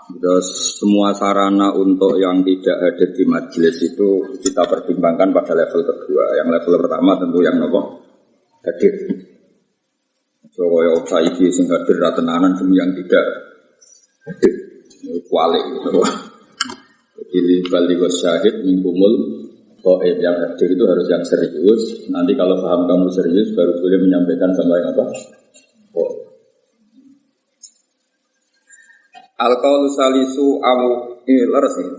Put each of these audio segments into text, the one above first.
Terus semua sarana untuk yang tidak hadir di majelis itu kita pertimbangkan pada level kedua. Yang level pertama tentu yang nopo hadir. So kaya saiki sing hadir ra tenanan demi yang tidak hadir. Kualik gitu. Jadi balik syahid mingkumul qaid yang hadir itu harus yang serius. Nanti kalau paham kamu serius baru boleh menyampaikan sama yang apa? Al-qaulu salisu leres nih.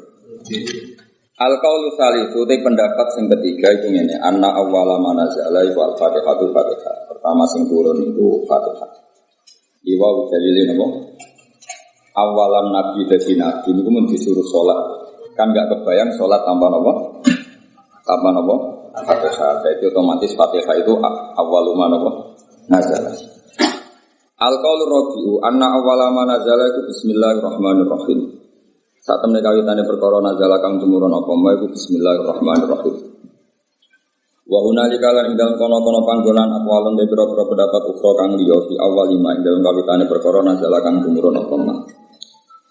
Al-qaulu salisu te pendapat sing ketiga itu ngene, anna awwala manazala iku al-Fatihatu Fatihah. Pertama sing turun itu Fatihah. Iwa dalile napa? Awalan nabi dadi nabi niku mun disuruh salat. Kan enggak kebayang salat tanpa napa? Tanpa napa? Fatihah. Jadi otomatis Fatihah itu awwalu manapa? Nazala. Al-qaulu rabi'u anna awwala ma nazala iku bismillahirrahmanirrahim. Saat temne kawitane perkara nazala kang tumurun apa wae iku bismillahirrahmanirrahim. Wa hunalika lan ing dalem kono-kono panggonan aqwalun de pira-pira pendapat ukhra kang liya fi awal lima ing dalem kawitane perkara nazala kang tumurun apa ma.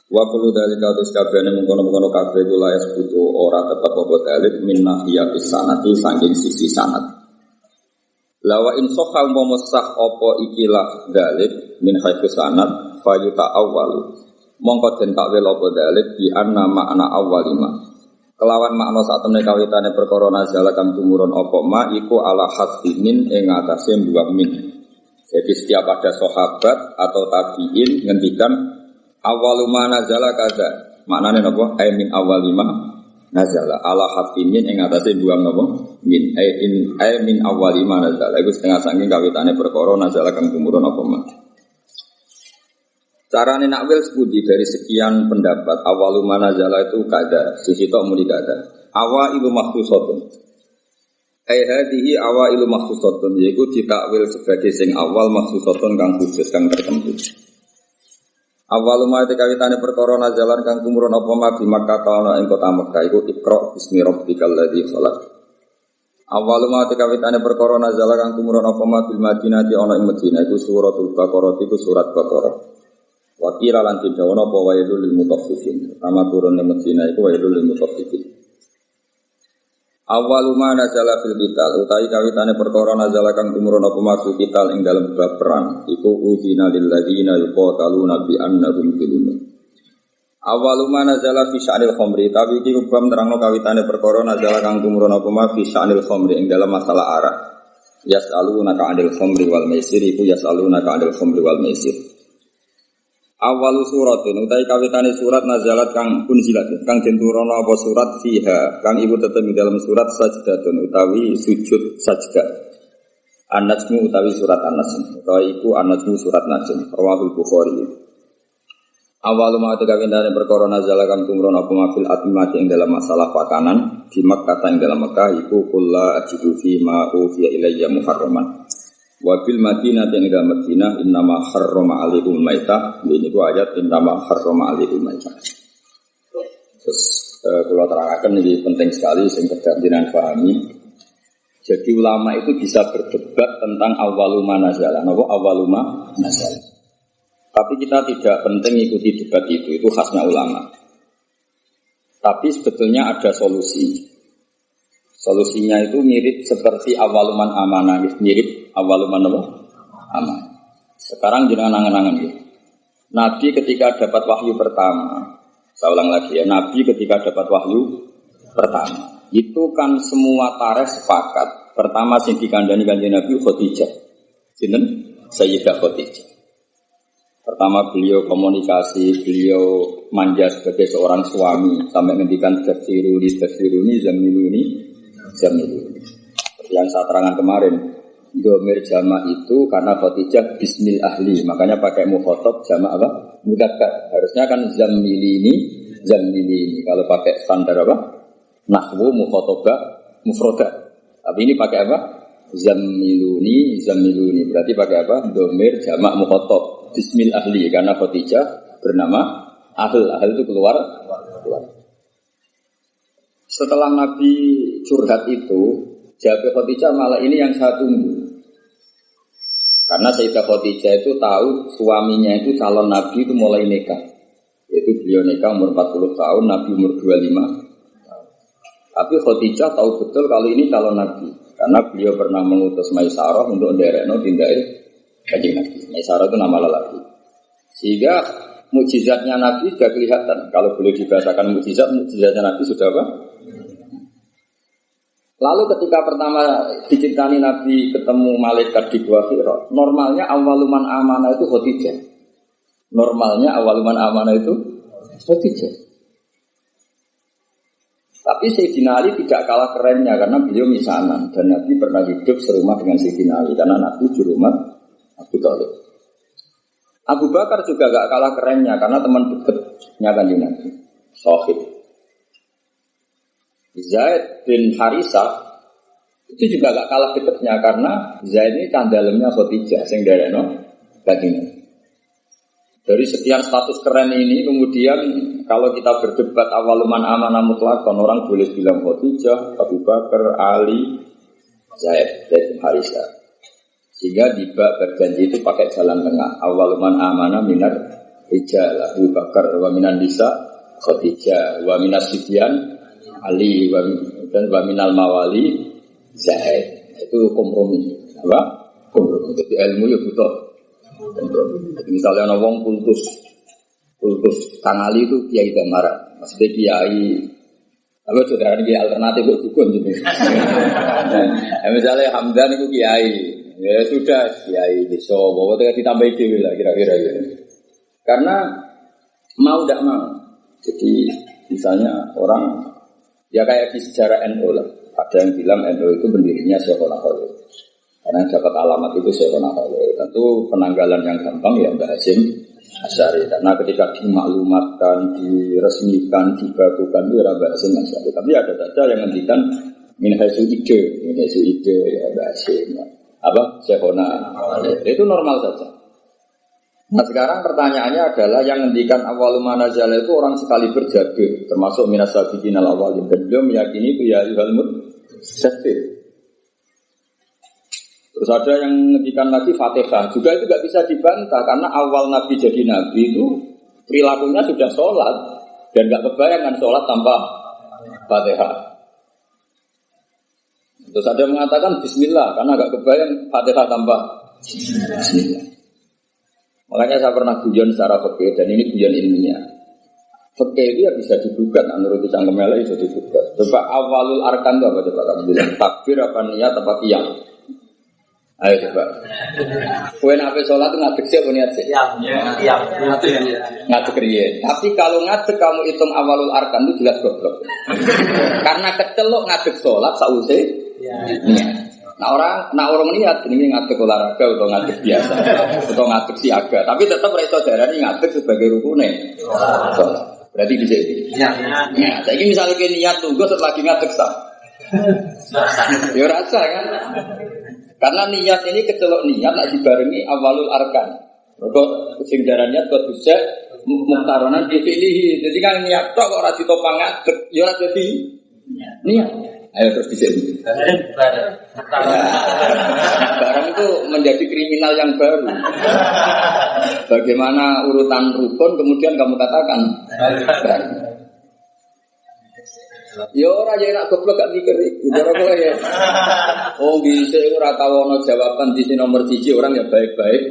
Wa kullu dalika diskabene mengkono-kono kabeh kula yasbutu ora tetep apa dalil min nahiyatis sanati saking sisi sanad. Lawa insokha umpama sah apa ikilah dalil min haitsu sanad fayuta awwal mongko den takwil apa dalil bi anna makna awwalima kelawan makna sak temne kawitane perkara nazala kang tumurun apa ma iku ala hadmin ing atase mbuwang min. Jadi setiap ada sahabat atau tabi'in ngendikan awwaluma nazala kaza maknane napa ay min awwalima nazala ala hafimin ing atase buang napa min ay min awwali ma nazala iku setengah saking kawitane perkara nazala kang tumurun apa ma. Carane nakwil sepudi dari sekian pendapat awwalu ma nazala itu kada sisi tok muni kada awailu makhsusatun ay hadhihi awailu makhsusatun yaiku ditakwil sebagai sing awal makhsusatun kang khusus kang tertentu. Awal ma kawitane perkara nazalan kang tumurun apa ma di Makkah ana ing kota Makkah iku Iqra bismi rabbikal ladzi khalaq. Awal ma kawitane perkara nazalan kang tumurun apa ma bil Madinah di ana ing Madinah iku suratul Baqarah iku surat Baqarah. Wa qila lan didawono apa wailul lil mutaffifin. Pertama turun ing Madinah iku wailul lil mutaffifin. Awal ma nazala fil qital utawi kawitane perkara nazala kang tumurun apa ma fil qital ing dalem bab perang iku uzina lil ladzina yuqataluna bi annahum zulmun. Awal ma nazala fi sya'nil khamri tapi iki kubam nerangno kawitane perkara nazala kang tumurun apa ma fi sya'nil khamri ing dalem masalah arak. Yas'alunaka 'anil khamri wal maisir iku yas'alunaka 'anil khamri wal maisir. Awalu suratin utai kawitane surat nazalat kang unzilat kang den turana apa surat fiha kang ibu tetep ing dalam surat sajdatun utawi sujud sajdah. An-Najmu utawi surat An-Najm utawi iku An-Najmu surat Najm rawahul Bukhari. Awalu ma kawitane perkara nazalat kang tumurun apa mafil atmati ing dalam masalah pakanan di Makkah ing dalam Makkah iku kulla ajidu fi ma ufiya ilayya muharraman. Wabil Madinah yang ida Madinah innama harrama alaikum maitah ini ku ayat innama harrama alaikum maitah. Terus kalau terangkan ini penting sekali sehingga tidak pahami. Jadi ulama itu bisa berdebat tentang awaluma nazalah, napa awaluma nazalah. Tapi kita tidak penting ikuti debat itu khasnya ulama. Tapi sebetulnya ada solusi. Solusinya itu mirip seperti awaluman amanah, mirip awaluman apa? Amanah. Sekarang jangan angan-angan ya. Nabi ketika dapat wahyu pertama, saya ulang lagi ya, Nabi ketika dapat wahyu pertama, itu kan semua tarikh sepakat. Pertama sing dikandani kanjeng Nabi Khadijah. Sinten? Sayyidah Khadijah. Pertama beliau komunikasi, beliau manja sebagai seorang suami sampai ngendikan tafsiruni zamiluni. Yang saya terangkan kemarin, domir jama' itu karena Khadijah bismil ahli, makanya pakai mukhatab jama' apa? Mudzakkar. Harusnya kan zamilini. Kalau pakai standar apa? Nahwu mukhatabah mufradat. Tapi ini pakai apa? Zamiluni. Berarti pakai apa? Domir jama' mukhatab bismil ahli karena Khadijah bernama Ahl itu keluar. Setelah Nabi curhat itu, jawab Khadijah malah ini yang saya tunggu. Karena Sayyidah Khadijah itu tahu suaminya itu calon Nabi itu mulai nikah. Yaitu beliau nikah umur 40 tahun, Nabi umur 25. Tapi Khadijah tahu betul kalau ini calon Nabi. Karena beliau pernah mengutus Maisarah untuk nderekno tindake Kanjeng Nabi. Maisarah itu nama lelaki. Sehingga mukjizatnya Nabi sudah kelihatan. Kalau boleh dibahasakan mukjizatnya Nabi sudah apa? Lalu ketika pertama dicintai Nabi ketemu malaikat di Gua Hira, normalnya awaluman amanah itu Khadijah. Normalnya awaluman amanah itu Khadijah. Tapi Sayyidina Ali tidak kalah kerennya karena beliau misanan dan Nabi pernah hidup serumah dengan Sayyidina Ali karena Nabi di rumah Abu Thalib. Abu Bakar juga gak kalah kerennya karena teman dekatnya Kanjeng Nabi, Sohib. Zaid bin Harisah itu juga gak kalah dekatnya karena Zaid ini candalemnya Khadijah sing derekno Kanjeng Nabi. Dari sekian status keren ini kemudian kalau kita berdebat awaluman amanah mutlaqan orang boleh bilang Khadijah, Abu Bakar, Ali, Zaid bin Harisah. Sehingga tiba berjanji itu pakai jalan tengah. Awaluman amanah minar rijal Abu Bakar wa minan nisa Khadijah wa minas sibyan Ali dan wa minal mawali Zaid. Itu kompromi. Apa? Kompromi. Jadi ilmu ya butuh kompromi. Jadi misalnya ada orang kultus Kang Ali itu Kiai Damara. Maksudnya Kiai apa saudara ini alternatif buat dukun gitu. Misalnya Hamdan itu Kiai. Ya sudah, Kiai desa, pokoknya ditambah dewi lah kira-kira gitu. Karena mau tidak mau. Jadi misalnya orang ya kayak di sejarah NU lah. Ada yang bilang NU itu pendirinya Syekhona Khalil. Karena dapat alamat itu Syekhona Khalil. Tentu penanggalan yang gampang ya Mbah Hasyim Asy'ari. Karena ketika dimaklumatkan, diresmikan, dibakukan itu ya Mbah Hasyim Asy'ari. Tapi ada saja yang ngendikan min haitsu ide ya Mbah Hasyim. Apa? Syekhona itu normal saja. Nah sekarang pertanyaannya adalah yang ngendikan awwalu manazal itu orang sekali berjabir termasuk minas sabiqin al-awwalin dan beliau meyakini itu ya ayyuhal mudaththir. Terus ada yang ngendikan lagi Fatihah juga itu gak bisa dibantah karena awal Nabi jadi Nabi itu perilakunya sudah sholat dan gak kebayang kan sholat tanpa Fatihah. Terus ada yang mengatakan Bismillah karena agak kebayang Fatihah tambah Bismillah. Makanya saya pernah guyon secara fikih dan ini guyon ilmiah. Fikih itu ya bisa digugat, menurut Cangkem Elek itu digugat. Coba awalul arkan itu apa coba kamu bilang? Takbir apa niat apa qiyam? Ayo coba. Kowe nek sholat itu ngadeg sih apa niat sih? Qiyam. Ngadeg riyen. Tapi kalau ngadeg kamu hitung awalul arkan itu jelas goblok. Karena kecelok ngadeg sholat sausé Nah orang niat ini ngadeg olahraga atau ngadeg biasa atau ngadeg siaga, tapi tetap reso darani ngadeg sebagai rukune. Berarti di sini. Nah, saya ini misalnya niat tunggu setelah ngadeg sah. Ya rasa kan? Karena niat ini kecelok niat nak dibarengi awalul arkan. Mergo sing darah niat kok bisa muktaronan dipilih. Jadi kan niat tok kok ora ditopang ngadeg, ya ora dadi niat. Ayo terus di sini. Barang itu menjadi kriminal yang baru. Bagaimana urutan rukun kemudian kamu katakan barang. Ya ora ya nak goblok gak mikir iku. Ora kowe ya. Oh bisa ora tau ono jawaban di sini nomor 1 orang ya baik-baik.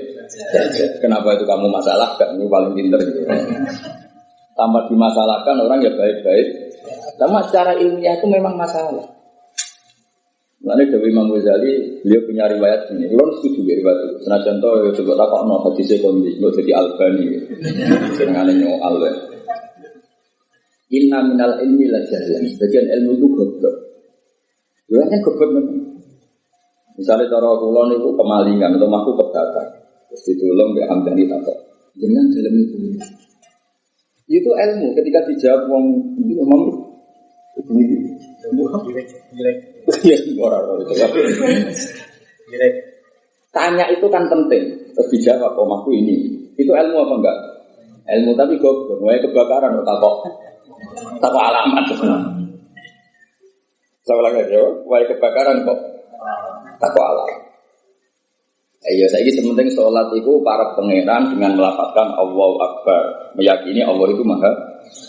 Kenapa itu kamu masalah? Kamu paling pinter gitu. Tambah dimasalahkan orang ya baik-baik. Sama secara ilmiah itu memang masalah. Lalu Dewi Imam Ghazali, beliau punya riwayat ini. Belum setuju riwayat itu. Senajan to coba takok no hadis ekonomi, nggak jadi Albani. Senengane nyoal. Inna minal ilmi la jahlan. Sebagian ilmu itu goblok. Ya kan goblok memang. Misalnya cara kula niku kemalingan atau maku kebakar. Terus ditolong mbek Hamdani takok. Jangan dalam itu. Itu ilmu ketika dijawab wong itu memang iya, orang itu. Tanya itu kan penting. Terus dijawab, omahku ini. Itu ilmu apa enggak? Ilmu tapi goblok. Mulai kebakaran, takut alamat. Saya lagi jawab, mulai kebakaran kok takut alamat. Iya, saya ini sementing sholat itu para pangeran dengan melafazkan Allahu Akbar, meyakini Allah itu maha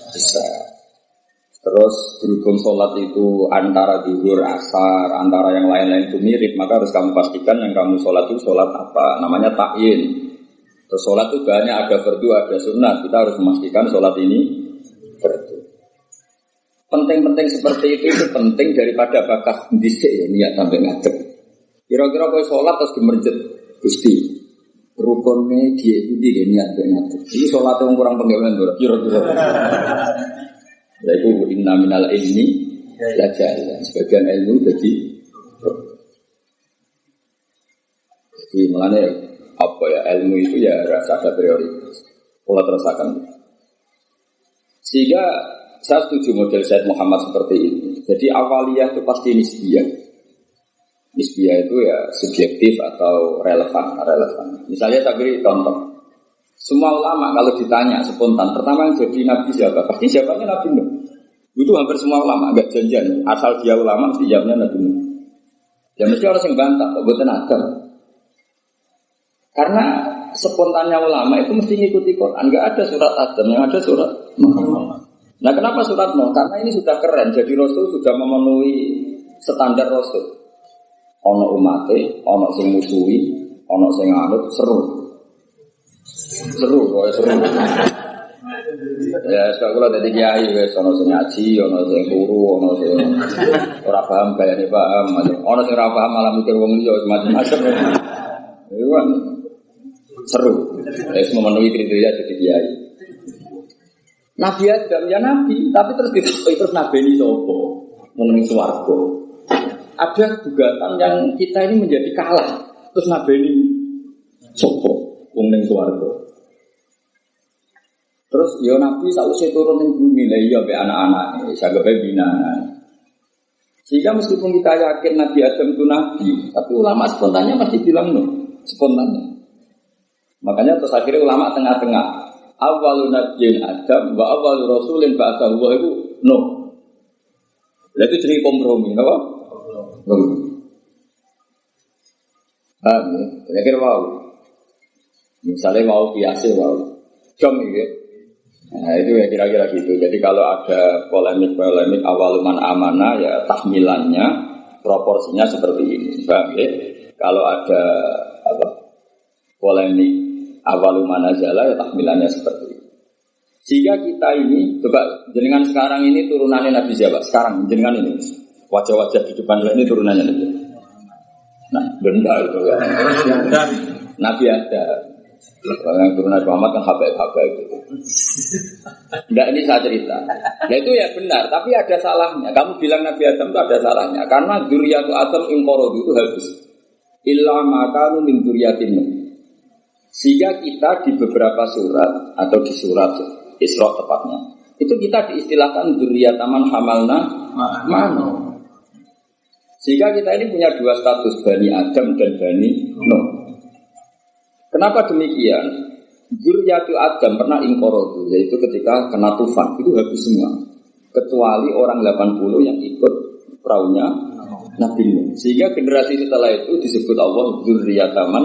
besar. Terus berhubung sholat itu antara zuhur, asar, antara yang lain-lain itu mirip, maka harus kamu pastikan yang kamu sholat itu sholat apa, namanya ta'yin. Terus sholat itu banyak, ada fardu, ada sunnah, kita harus memastikan sholat ini fardu. Penting-penting seperti itu penting daripada bakas disik ya, niat sampai ngadeg. Kira-kira kau sholat terus gemerjet. Gusti, rukunnya dia itu dia niat benar. Ini sholat yang kurang penggawean tuh, kira-kira. Ya itu inna minal ilmi la jahil. Sebagian ilmu jadi mulanya apa ya ilmu itu ya rasa ada prioritas. Pola terasakan. Sehingga saya setuju model Said Muhammad seperti ini. Jadi awaliyah itu pasti nisbiyah. Nisbiyah itu ya subjektif atau relevan. Misalnya saya beri contoh. Semua ulama kalau ditanya spontan, pertama yang jadi nabi siapa? Pasti jawabannya Nabi Nuh. Itu hampir semua ulama, enggak janjian. Asal dia ulama mesti jawabnya Nabi Nuh. Ya mesti orang yang bantah, kok buatan Adam. Karena spontannya ulama itu mesti ngikuti Quran. Enggak ada surat Adam, yang ada surat Muhammad. Nah kenapa surat Nuh? Karena ini sudah keren. Jadi Rasul sudah memenuhi standar Rasul. Ono umate, ono sing musuhi, ono sing anut, seru, pokoknya seru. Ya, sekarang dari kiai, ono sing ngaji, ono sing guru, ono sing ora paham kayaknya paham, ono sing ora paham malah mikir wong liya macam-macam. Itu kan seru. Ya, memenuhi kriteria jadi kiai. Nabi Adam ya nabi, tapi terus nabi ini sopo, mengenai swarga. Ada gugatan yang kita ini menjadi kalah. Terus Nabi ini sopo, ning swarga. Terus ya Nabi sausé turun ning bumi lha iya be anak-anake, sagape binaan. Sehingga meskipun kita yakin Nabi Adam itu nabi, tapi ulama spontannya pasti bilang no, spontannya. Makanya terus akhirnya ulama tengah-tengah. Awalun nabiyyin Adam wa awalur rasulin ba'athahu itu no. Lah itu jadi kompromi, apa? Kira-kira wow. Misalnya mau biasa wow, jom gitu. Nah itu ya kira-kira gitu. Jadi kalau ada polemik awaluman amanah ya tahmilannya proporsinya seperti ini. Paham ya? Kalau ada polemik awaluman azala ya tahmilannya seperti ini. Sehingga kita ini coba jenengan sekarang ini turunannya Nabi siapa? Sekarang jenengan ini. Wajah-wajah di depan ini turunannya Nabi. Nah, benda itu kan. Nabi ada. Yang turunan Muhammad kan habaib gitu. Enggak, ini saya cerita. Nah itu ya benar, tapi ada salahnya. Kamu bilang Nabi Adam itu ada salahnya. Karena dzurriyyatu Adam inqaradu itu habis. Illa ma kanu min dzurriyyatin. Sehingga kita di beberapa surat atau di surat Isra tepatnya, itu kita diistilahkan dzurriyyataman hamalna ma'ana. Sehingga kita ini punya dua status, Bani Adam dan Bani Nuh. Kenapa demikian? Dzurriyyatu Adam pernah inqaradu, yaitu ketika kena tufan, itu habis semua. Kecuali orang 80 yang ikut perahunya Nabi Nuh. Sehingga generasi setelah itu disebut Allah dzurriyyataman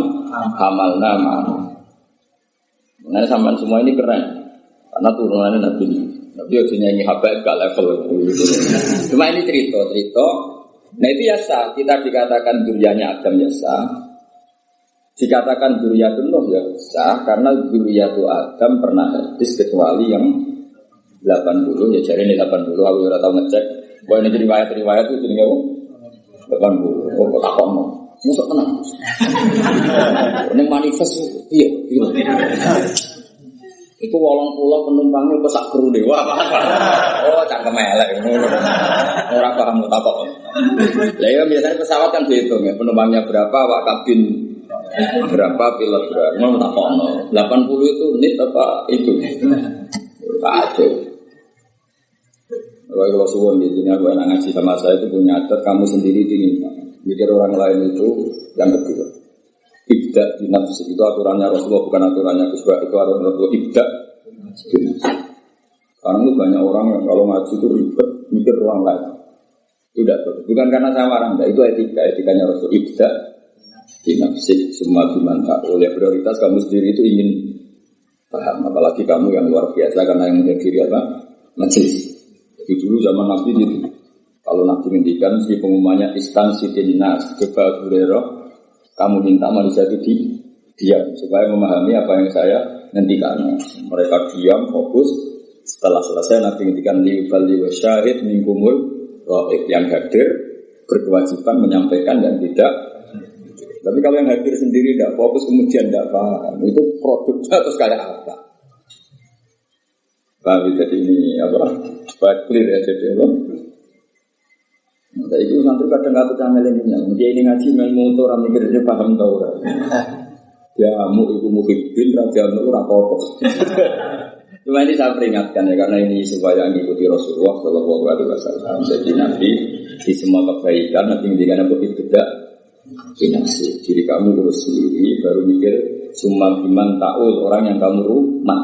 hamalna ma'ana. Nah, sampai semua ini keren. Karena turunannya Nabi Nuh. Nabi aja nyanyi habaib gak level. Cuma ini cerita. Nah itu ya sah, kita dikatakan dzurriyyahnya Adam ya sah. Dikatakan dzurriyyatun Nuh ya sah, karena dzurriyyatu Adam pernah hadis kecuali yang 80, ya jadi ini 80, aku udah tahu ngecek. Bahwa ini riwayat itu jadi apa? 80, kok tak kono. Musuh tenang. Ini manifest, iya. Itu 80 penumpangnya pesak kru deh. Wah, oh cangkem elek. Orang paham tak kok. Lah ya biasanya pesawat kan dihitung ya, penumpangnya berapa, awak kabin berapa, pilot berapa. Mau tak kok 80 itu nit apa itu? Kacau. Kalau suwon gitu, aku enak ngaji sama saya itu punya adat kamu sendiri dingin. Mikir orang lain itu yang kedua. Ibda di nafsi itu aturannya Rasulullah, bukan aturannya Gus Bak, itu aturan Rasulullah. Ibda. Sekarang itu banyak orang yang kalau ngaji itu ribet mikir orang lain. Itu tidak betul. Bukan karena saya marah, enggak. Itu etikanya Rasul. Ibda binafsik semua bimanta. Oleh prioritas kamu sendiri itu ingin paham, apalagi kamu yang luar biasa karena yang menghadiri apa? Majelis. Jadi dulu zaman Nabi itu, kalau Nabi ngendikan si pengumumannya istansitin nas, coba Hurairah, kamu minta manusia itu diam supaya memahami apa yang saya ngendikan. Mereka diam, fokus. Setelah selesai Nabi ngendikan liubali wa syahid minkumul ghaib, yang hadir berkewajiban menyampaikan dan tidak. Tapi kalau yang hadir sendiri tidak fokus kemudian tidak paham, itu produknya terus kayak apa? Paham, jadi ini apa? Supaya clear ya, jadi apa? Nah, itu nanti kadang-kadang camelnya, dia ini ngaji main motor, mikir dia paham tau kan? Ya mu ibu muhibbin, raja mu rapopok. Cuma ini saya peringatkan ya, karena ini supaya mengikuti Rasulullah Shallallahu Alaihi Wasallam. Jadi Nabi di semua kebaikan, Nabi menjadikan apa tidak binafsi. Diri kamu urus sendiri, baru mikir summa biman ta'ul, orang yang kamu rumah.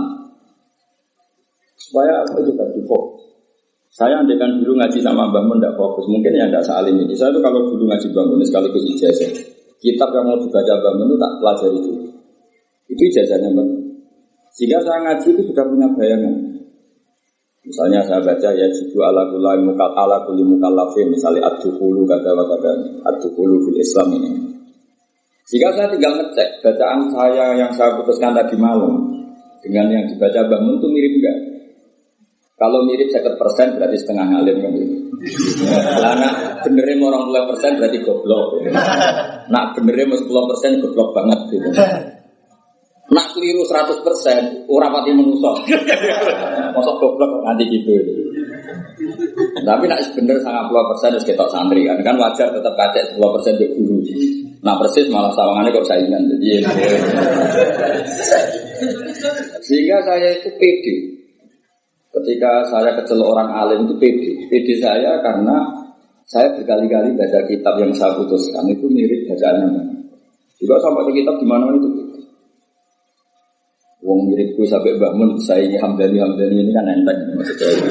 Supaya apa itu tadi fokus. Saya andaikan dulu ngaji sama Mbah Mun tidak fokus, mungkin ya tidak salim ini. Saya itu kalau dulu ngaji Mbah Mun sekaligus ijazah, kitab yang mau dibaca Mbah Mun itu tak pelajari dulu. Itu ijazahnya Mbah. Sehingga saya ngaji itu sudah punya bayangan. Misalnya saya baca ya jibu ala kulli mukallafin, misalnya ad-dukhulu kata ad-dukhulu fil Islam ini. Sehingga saya tinggal ngecek bacaan saya yang saya putuskan tadi malam dengan yang dibaca Mbah Mun itu mirip enggak? Kalau mirip 50% berarti setengah ngalim kan gitu. Lah nak benerin 20% berarti goblok. Nak benerin 10% goblok banget gitu. Nak keliru 100% ora pati menungso. Mosok goblok nanti gitu. Tapi nak bener 90% wis ketok santri kan. Kan wajar tetap kacek 10% untuk guru. Nah persis malah sawangane kok saingan. Jadi sehingga saya itu pede. Ketika saya kecil orang alim itu pede saya karena saya berkali-kali baca kitab yang saya putuskan itu mirip bacaannya. Juga sampai di kitab di mana itu. Wong miripku sampai Mbah Mun saya ini Hamdani ini kan enteng maksudnya.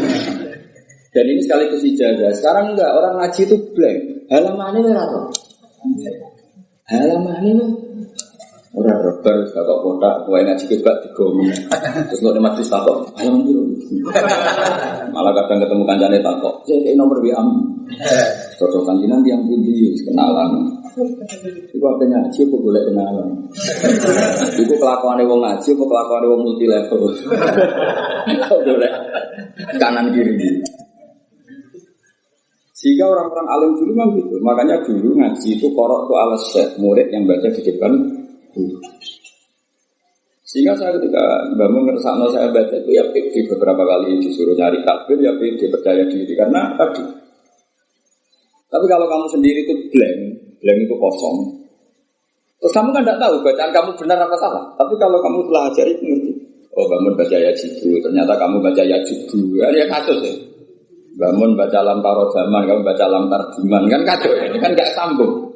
Dan ini sekaligus ijazah. Sekarang enggak, orang ngaji itu blank. Halamannya ora to. Halamannya ora robar kok kotak kowe ngaji kebak digomi. Terus kok majelis takok, halaman piro? Malah kadang ketemu kancane takok, "Cek nomor WA." Cocokan jenengan yang pundi kenalan. Iku apa ngaji apa golek kenalan. Iku kelakuane wong ngaji apa kelakuane wong multi level. Golek kanan kiri. Sehingga orang-orang alim dulu memang gitu. Makanya dulu ngaji itu korok itu alas syekh, murid yang baca di depan guru. Sehingga saya ketika bangun ngersakno saya baca itu ya pede beberapa kali disuruh nyari takbir ya pede percaya diri karena tadi. Tapi kalau kamu sendiri itu blank itu kosong. Terus kamu kan tidak tahu bacaan kamu benar apa salah. Tapi kalau kamu telah ajari itu ngerti. Oh bangun baca ya jibu, ternyata kamu baca ya jibu. Ya kasus ya. Bangun baca lam taro zaman, kamu baca lam tarjiman, kan kacau ya, ini kan gak sambung.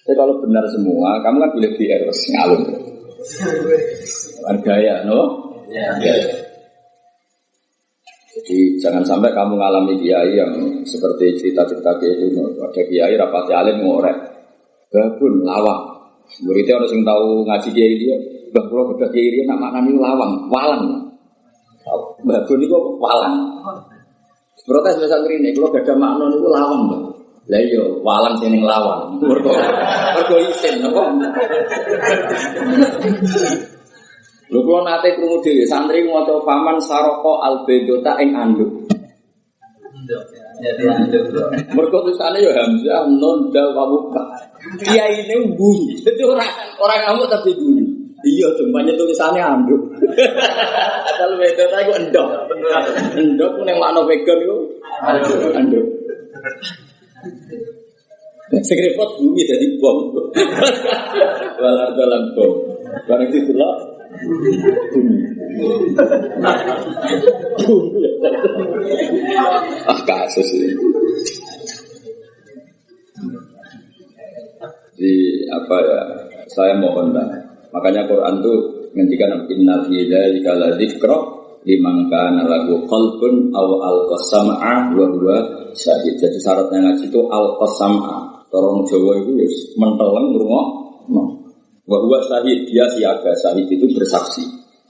Tapi kalau benar semua, kamu kan boleh biar ngalung. Gaya, no? Ya. Jadi jangan sampai kamu ngalami kiai yang seperti cerita-cerita kayak itu. Ada kiai rapati alim ngorek, babun lawang. Muridnya orang yang tahu ngaji kiai dia, bah kalau ada kiai dia nak maknanya lawang, walang. Babun itu walang. Protes bahasa ngene, kalau gak ada makna itu lawan, Bang. Lah iya, walang sing lawan. Mergo isin napa? Lho kula nate krungu dhewe santri maca faman saroko albedota ing anduk. Mergo tulisane ya hamzah nun dal wawu ba. Kiyaine bunyi. Dadi ora ngamuk tapi bunyi. Iya, jempanya tulisannya anduk. Kalau wedok aku endok. Endok ku ning makna vegan iku anduk. Sing repot bumi dadi bom. Walar dalam bom. Barang ditelok bumi. Kasus ini. Di apa ya? Saya mohon makanya Quran itu ngendikan innal fi dzalika la dzikra liman kana lahu qalbun aw alqasam'a wa huwa syahid. Jadi syaratnya ngaji itu alqasam'a, Orang Jawa itu ya menteleng ngrungokno. Wa huwa syahid, dia siaga. Syahid itu bersaksi.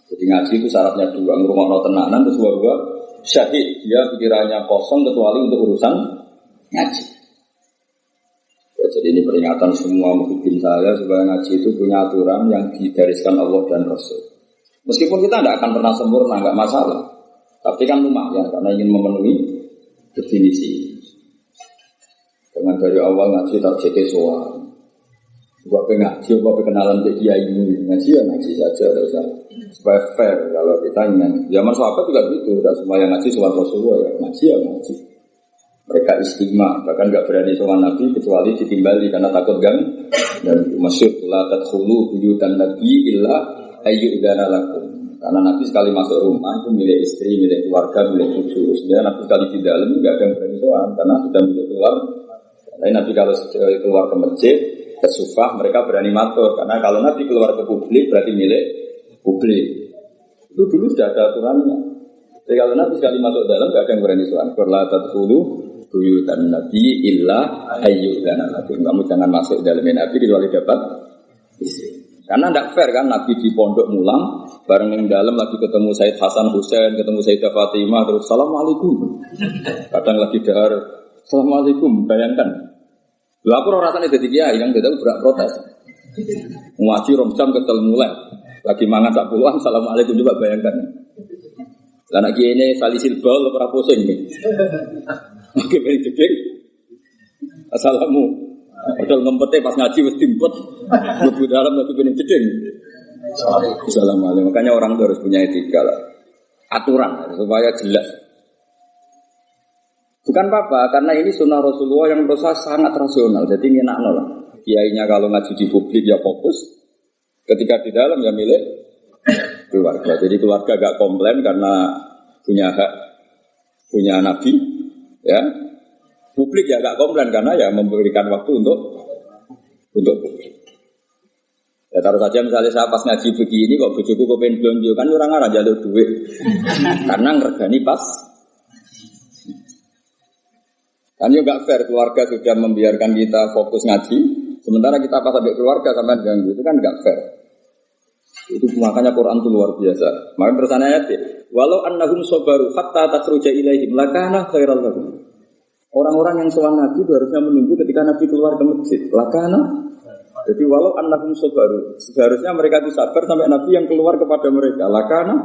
Jadi ngaji itu syaratnya dua, ngrungokno tenanan terus wa huwa syahid, dia pikirannya kosong kecuali untuk urusan ngaji. Ya, jadi ini peringatan semua muhibin saya supaya ngaji itu punya aturan yang digariskan Allah dan Rasul. Meskipun kita tidak akan pernah sempurna, nggak masalah. Tapi kan lumayan karena ingin memenuhi definisi. Dengan dari awal ngaji targetnya soal. Gua ngaji, gua kenalan ke kiai ini ngaji ya ngaji saja, supaya fair. Kalau kita ingin, zaman sahabat juga gitu, tidak semua yang ngaji soal Rasulullah ya ngaji ya ngaji. Mereka istimewa, bahkan nggak berani soal Nabi kecuali ditimbali karena takut gang. Dan masyhur la tadkhulu buyutan nabi illa ayyudana lakum. Karena Nabi sekali masuk rumah itu milik istri, milik keluarga, milik cucu. Sebenarnya Nabi sekali di dalam nggak ada yang berani soal karena sudah milik keluar. Tapi Nabi kalau keluar ke masjid, ke sufah, mereka berani matur. Karena kalau Nabi keluar ke publik, berarti milik publik. Itu dulu sudah ada aturannya. Jadi kalau Nabi sekali masuk dalam, tidak ada yang berani soal. La tadkhulu buyutan nabi illa ayyudana lakum. Kamu jangan masuk dalam Nabi kecuali dapat istri. Karena tidak fair kan, Nabi di pondok mulang, bareng yang dalam lagi ketemu Said Hasan Husain, ketemu Sayyidah Fatimah, terus Assalamualaikum. Kadang lagi dahar, Assalamualaikum, bayangkan. Lalu aku rasanya jadi kiai yang tidak berak protes. Ngaji romjam ketel mulai. Lagi mangan sak puluhan, Assalamualaikum coba bayangkan. Lah nek kiai ini salisil bal ora pusing. Oke, beri jeding. Assalamu. Padahal ngempete pas ngaji wis timpet. Mlebu dalam lagi beri jeding. Assalamualaikum. Makanya orang itu harus punya etika lah. Aturan supaya jelas. Bukan apa-apa, karena ini sunnah Rasulullah yang menurut saya sangat rasional. Jadi ngenakno lah. Kiainya kalau ngaji di publik ya fokus. Ketika di dalam ya milik keluarga. Jadi keluarga gak komplain karena punya hak, punya Nabi. Ya, publik ya gak komplain karena ya memberikan waktu untuk publik. Ya taruh saja misalnya saya pas ngaji begini kok bojoku kok pengen belanja kan orang arah jalur duit. Karena ngergani pas. Kan juga fair, keluarga sudah membiarkan kita fokus ngaji, sementara kita pas sampai keluarga sampai ganggu, itu kan enggak fair. Itu makanya Quran itu luar biasa. Makanya terusan ayat ya, walau annahum sabaru hatta takhruja ilaihim lakana khairal lahum. Orang-orang yang sowan Nabi itu harusnya menunggu ketika Nabi keluar ke masjid. Lakana. Jadi walau annahum sabaru, seharusnya mereka itu sabar sampai Nabi yang keluar kepada mereka. Lakana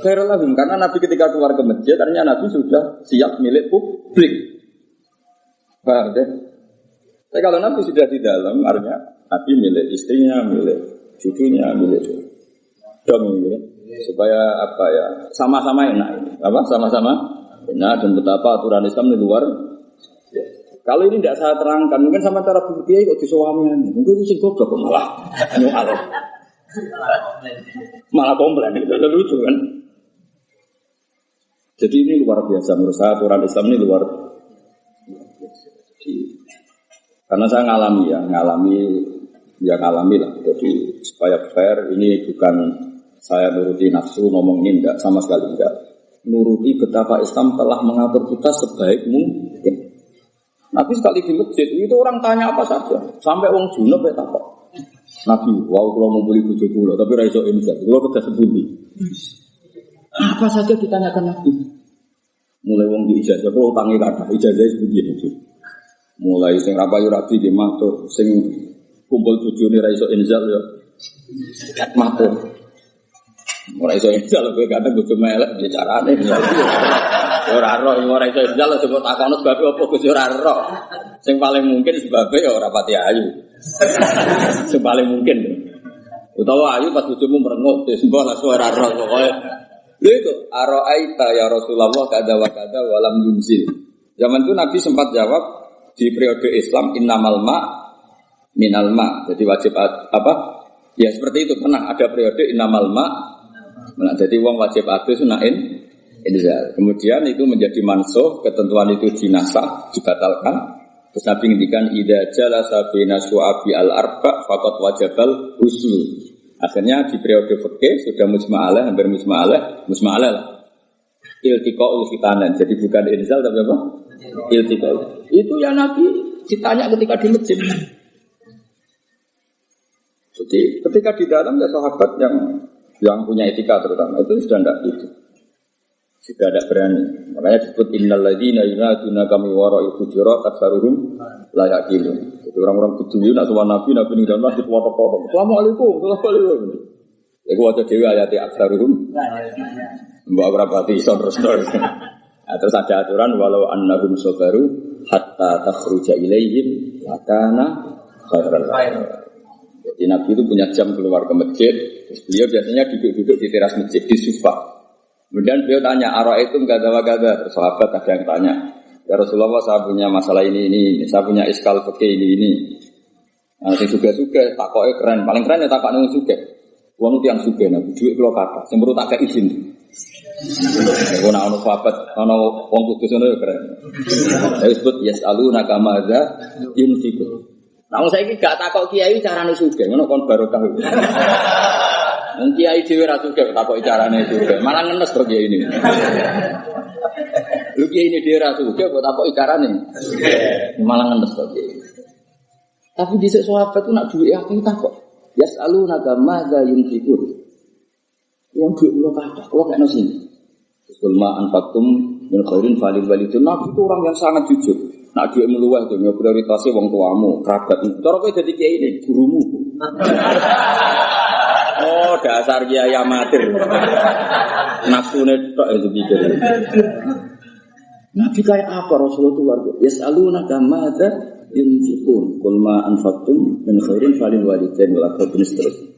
khairal lahum, karena Nabi ketika keluar ke masjid ternyata Nabi sudah siap milik publik. Paham deh? Tapi kalau Nabi sudah di dalam, artinya Nabi milik istrinya, milik cucunya, milik dong gitu. Supaya apa ya? Sama-sama enak ini. Apa? Sama-sama enak dan betapa aturan Islam di luar. Ya. Kalau ini tidak saya terangkan, mungkin sama cara berpikir kok disuamian. Mungkin itu sih goblok malah nyual. Malah komplain itu lucu kan. Jadi ini luar biasa menurut saya, aturan Islam ini luar biasa. Karena saya ngalami lah. Jadi supaya fair, ini bukan saya nuruti nafsu ngomong ini enggak, sama sekali enggak. Nuruti betapa Islam telah mengatur kita sebaik mungkin. Nabi sekali di masjid itu orang tanya apa saja, sampai wong junub ya takut. Nabi, wow kalau mau beli bojo kula, tapi ra iso insaf. Kula kedah sebuti. Apa saja ditanyakan Nabi. Mulai wong di ijazah, kalau utangi kata ijazah sebuti itu. Mulai sing rapayu rabi di matur, sing kumpul bojone ra iso inzal ya matur. Ora iso inzal kowe kadang bojo melek piye carane. Ora ro ora iso inzal sebab takono sebab apa Gus ora ro. Sing paling mungkin sebabe ya ora pati ayu. Sing paling mungkin. Utawa ayu pas bojomu merengut wis mbok lah ora ro pokoke. Lha itu araita ya Rasulullah kada wa kada walam yunzil. Zaman itu Nabi sempat jawab di periode Islam innamal ma minal ma. Jadi wajib apa? Ya seperti itu pernah ada periode innamal ma. Nah, jadi wong wajib adus sunain inzal. Kemudian itu menjadi mansuh, ketentuan itu dinasakh, dibatalkan. Terus Nabi ngendikan idza jalasa baina syu'abi al-arba faqad wajabal huslu. Akhirnya di periode fikih sudah mujma'alah, hampir mujma'alah lah. Iltiqa'ul khitanan. Jadi bukan inzal tapi apa? Iltiqa'ul. Itu ya Nabi ditanya ketika di masjid. Jadi ketika di dalam ya sahabat yang punya etika terutama itu sudah tidak itu. Sudah tidak berani. Makanya disebut innal ladzina yunaduna kami wara'i hujurat aktsaruhum la yaqilun. Jadi orang-orang kecil nak sowan nabi ning dalam masjid foto-foto. Assalamualaikum. Iku waca dhewe ayat aktsaruhum. Mbak berapati iso terus. Terus ada aturan walau annahum sabaru hatta takhruja ilaihim lakana khairan. Jadi Nabi itu punya jam keluar ke masjid. Beliau biasanya duduk-duduk di teras masjid di sofa. Kemudian beliau tanya, "Ara'aitum kadza-kadza?" Terus sahabat ada yang tanya, "Ya Rasulullah, saya punya masalah ini, saya punya iskal fikih ini." Nah, sing suga-suga takoke keren, paling keren ya takok nang suga. Wong itu yang suga Nabi, duit kula kathah, sing perlu tak kei izin. Nek ono sahabat, ono wong kudus ngono ya keren. Saya sebut yas'aluna kamadza yunfiqun. Nah, saiki gak takok kiai carane sugih, ngono kon barokah. Wong kiai dhewe ra sugih takok carane sugih, malah ngenes to kiai ini. Lu kiai ini dhewe ra sugih kok takok carane. Malah ngenes to kiai. Tapi dhisik sahabat ku nak duwe aku takok. Yas'aluna kamadza yunfiqun. Wong duwe kula kathah, kula gak ono sini. Sulma anfaqtum min khairin falil walidun. Nabi itu orang yang sangat jujur. Nak duwe meluweh to prioritasé wong tuamu, kerabat. Cara kowe dadi kiai ini gurumu. Oh, dasar kiai amatir. Nafsune tok itu pikir. Nabi kayak apa Rasulullah luar biasa. Yas'aluna kamadza yunfiqun. Qul ma anfaqtum min khairin falil walidain wal aqrabin seterusnya.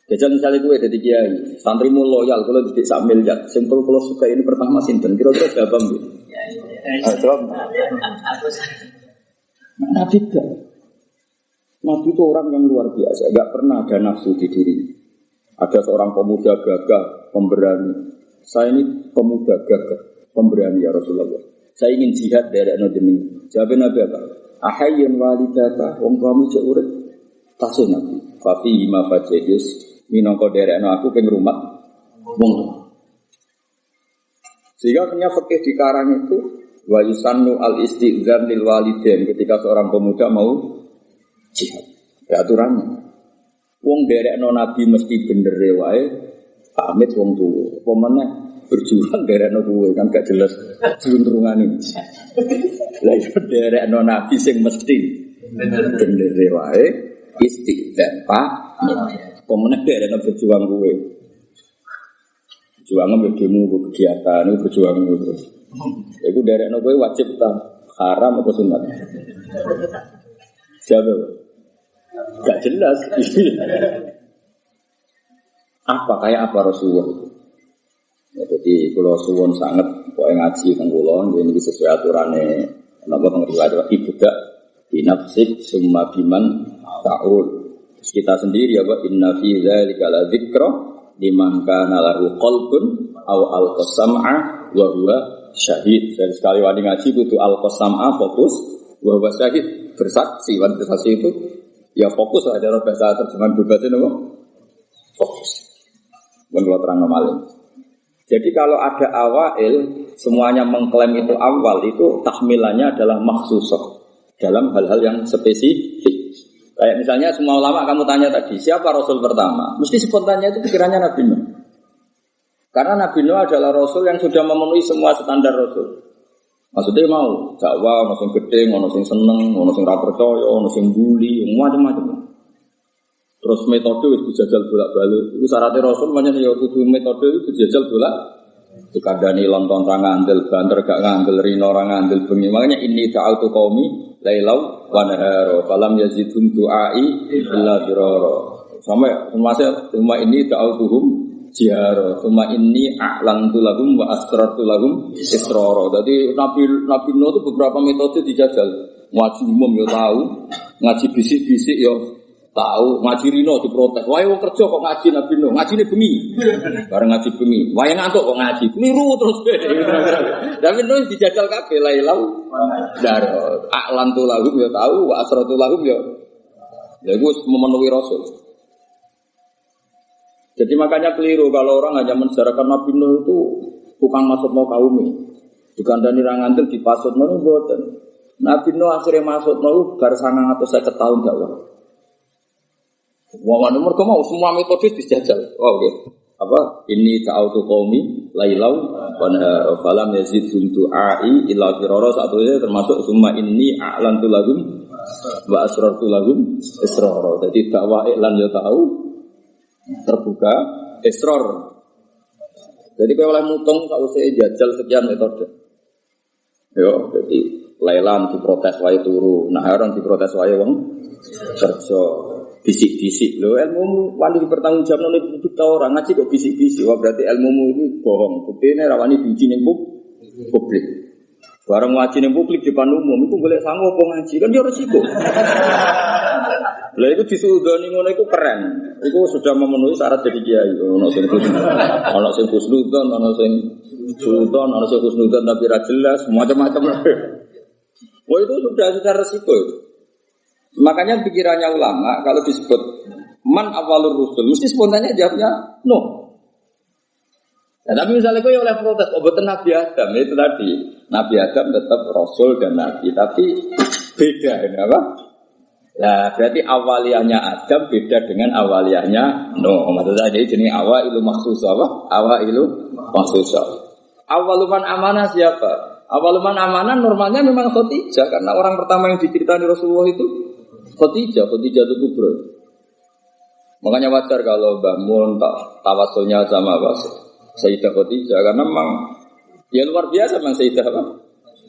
Jajal misalnya gue jadi kiai, santrimu loyal, kalau didik sak miliar, simpel kalau suka ini pertama sinten, kira-kira siapa mbak? Jawab. Nabi gak. Nabi itu orang yang luar biasa, gak pernah ada nafsu di dirinya. Ada seorang pemuda gagah, pemberani. Saya ini pemuda gagah, pemberani ya Rasulullah. Saya ingin jihad dari anak jeneng. Jawab Nabi apa? Ahayyan walidata, wong kami cek urip. Tasih Nabi. Fafi ma fajidis. Minangka derekno aku ping rumah wong. Sehingga punya fikih di karang itu wa yusannu al istighzar lil walidain ketika seorang pemuda mau jihad. Ya aturannya. Wong derekno nabi mesti bener wae pamit wong tuwa. Apa meneh berjuang derekno kowe kan gak jelas juntrungane. Lah iso derekno nabi sing mesti bener wae istighzar Pak. Pemenang dia ada berjuang gue, berjuang demo kegiatan, berjuang terus. Aku dari gue wajib tak haram atau sunat? Jawab, gak jelas. Apa kayak apa Rasulullah itu? Ya, jadi kalau suwon sangat kau ngaji tengkulon, ini sesuai aturannya. Kenapa pengertian ibadah binafsik summa biman ta'ul. Kita sendiri ya Pak, inna fi dzalika la dzikra liman kana lahu qalbun aw alqasam'a wa huwa syahid. Jadi sekali wani ngaji kudu alqasam'a fokus wa huwa syahid bersaksi. Wan bersaksi itu ya fokus ada bahasa terjemahan bebasnya apa? Fokus. Bukan kalau terang normalin. Jadi kalau ada awail semuanya mengklaim itu awal itu tahmilannya adalah makhsusah dalam hal-hal yang spesifik. Kayak misalnya semua ulama kamu tanya tadi, siapa Rasul pertama? Mesti spontannya itu pikirannya Nabi Nuh. Karena Nabi Nuh adalah Rasul yang sudah memenuhi semua standar Rasul. Maksudnya mau dakwah, ono sing gede, ono sing seneng, ono sing ra percaya, ono sing bully, macam-macam. Terus metode wis dijajal bolak-balik. Itu syaratnya Rasul banyak ya kudu metode itu dijajal bolak. Dikandani lontong ra ngandel, banter gak ngandel, rino ra ngandel bengi. Makanya ini ta'autu qaumi lailau wa nahara falam yazidhum du'ai illa firara. Sampai semua ini ta'autuhum jihara. Semua ini a'lantu lahum wa asrartu lahum israra. Jadi Nabi Nuh itu beberapa metode dijajal. Ngaji umum ya tahu, ngaji bisik-bisik ya tahu, ngaji rino diprotes. Wae wong kerja kok ngaji Nabi Nuh, ngajine bengi. Bareng ngaji bengi. Wae ngantuk kok ngaji. Keliru terus. Nabi Nuh dijajal kabeh lailau dar a'lantu lahum ya tahu, wa asratu lahum ya. Ya iku memenuhi Rasul. Jadi makanya keliru kalau orang hanya mensyarakat Nabi Nuh itu tukang masuk mau kaum ini. Dikandani ra ngandel dipasutno mboten. Nabi Nuh akhirnya masuk mau bar 950 tahun dakwah. Wong anu mergo mau semua metode dijajal. Oh oke. Apa? Ini ta'autu qaumi lailau wa nahara falam yazidhum du'ai illa firara satunya termasuk summa inni a'lantu lahum wa asrartu lahum israr. Jadi dakwah iklan ya tahu terbuka israr. Jadi kalau oleh mutung kalau saya jajal sekian metode. Yo, jadi lailan diprotes wae turu, naharon diprotes wae wong kerja. Bisik-bisik lho, ilmu wani dipertanggungjawabno nek publik ta ora ngaji kok bisik-bisik. Wah berarti ilmumu ini bohong. Buktine ra wani diuji ning publik. Bareng ngaji ning publik di depan umum iku golek sangu apa ngaji kan ya resiko. Lah itu disudoni ngono iku keren. Iku sudah memenuhi syarat jadi kiai. Ono sing khusnudzon, ono sing sultan, ono sing khusnudzon tapi ra jelas, macam-macam. Wah itu sudah resiko itu. Makanya pikirannya ulama kalau disebut man awalur rusul mesti spontannya jawabnya no. Ya, tapi misalnya kau oleh protes obotan Nabi Adam itu tadi Nabi Adam tetap rasul dan nabi tapi beda apa? Nah berarti awaliyahnya Adam beda dengan awaliyahnya no. Maksudnya jadi jenis awailu maksus apa? Awailu maksus. Awaluman amanah siapa? Awaluman amanah normalnya memang Khadijah karena orang pertama yang diceritakan di Rasulullah itu Khadijah itu kubro. Makanya wajar kalau Mbah Mun tawasulnya sama Sayyidah Khadijah karena memang ya luar biasa memang Sayyidah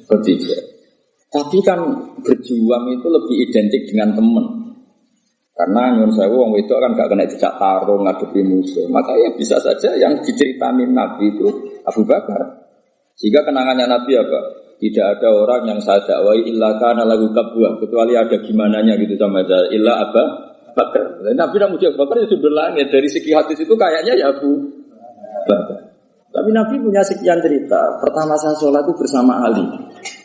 Khadijah. Tapi kan berjuang itu lebih identik dengan teman. Karena nyuwun sewu wong wedok kan gak kena dijak tarung ngadepi musuh. Maka ya bisa saja yang diceritain Nabi itu Abu Bakar. Sehingga kenangannya Nabi apa? Tidak ada orang yang saya dakwai illa kana lagu kabwa kecuali ada gimananya gitu sama saya illa Abu Bakar. Nabi Abu Bakar itu berlangit dari segi hadis itu kayaknya ya Abu Bakar. Tapi Nabi punya sekian cerita. Pertama saya sholat itu bersama Ali.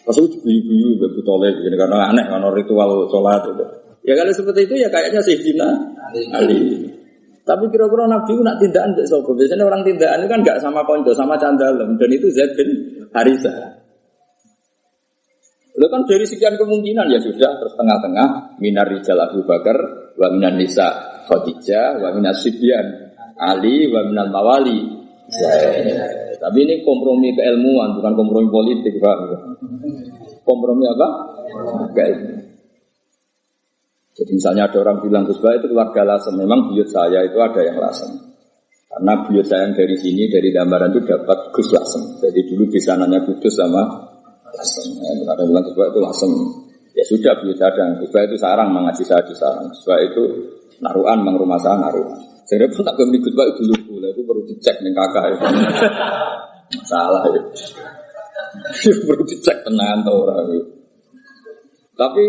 Pas itu guyu-guyu Abu Thalib karena aneh karena ritual sholat itu. Ya kalau seperti itu ya kayaknya Sayyidina Ali. Tapi kira-kira Nabi itu nak tindakan tidak sobo. Biasanya orang tindakan itu kan enggak sama konco, sama candalem. Dan itu Zaid bin Harithah. Lalu kan dari sekian kemungkinan ya sudah terus tengah-tengah minar rijal Abu Bakar, wa minan nisa Khadijah, wa minas sibyan Ali, wa minal mawali. Tapi ini kompromi keilmuan bukan kompromi politik, Pak. Kompromi apa? Keilmuan. Jadi misalnya ada orang bilang Gus Bah itu keluarga Lasem, memang buyut saya itu ada yang Lasem. Karena buyut saya yang dari sini dari gambaran itu dapat Gus Lasem. Jadi dulu bisa nanya Kudus sama Lasem, ada bilang Gus Bah itu Lasem. Ya sudah buyut saya dan Gus Bah itu sarang mengaji saya di sarang. Gus Bah itu naruhan, mang rumah saya naruhan. Saya pun tak kembali Gus Bah itu dulu, itu perlu dicek nih kakak itu. Masalah itu. Perlu dicek tenang atau orang itu. Tapi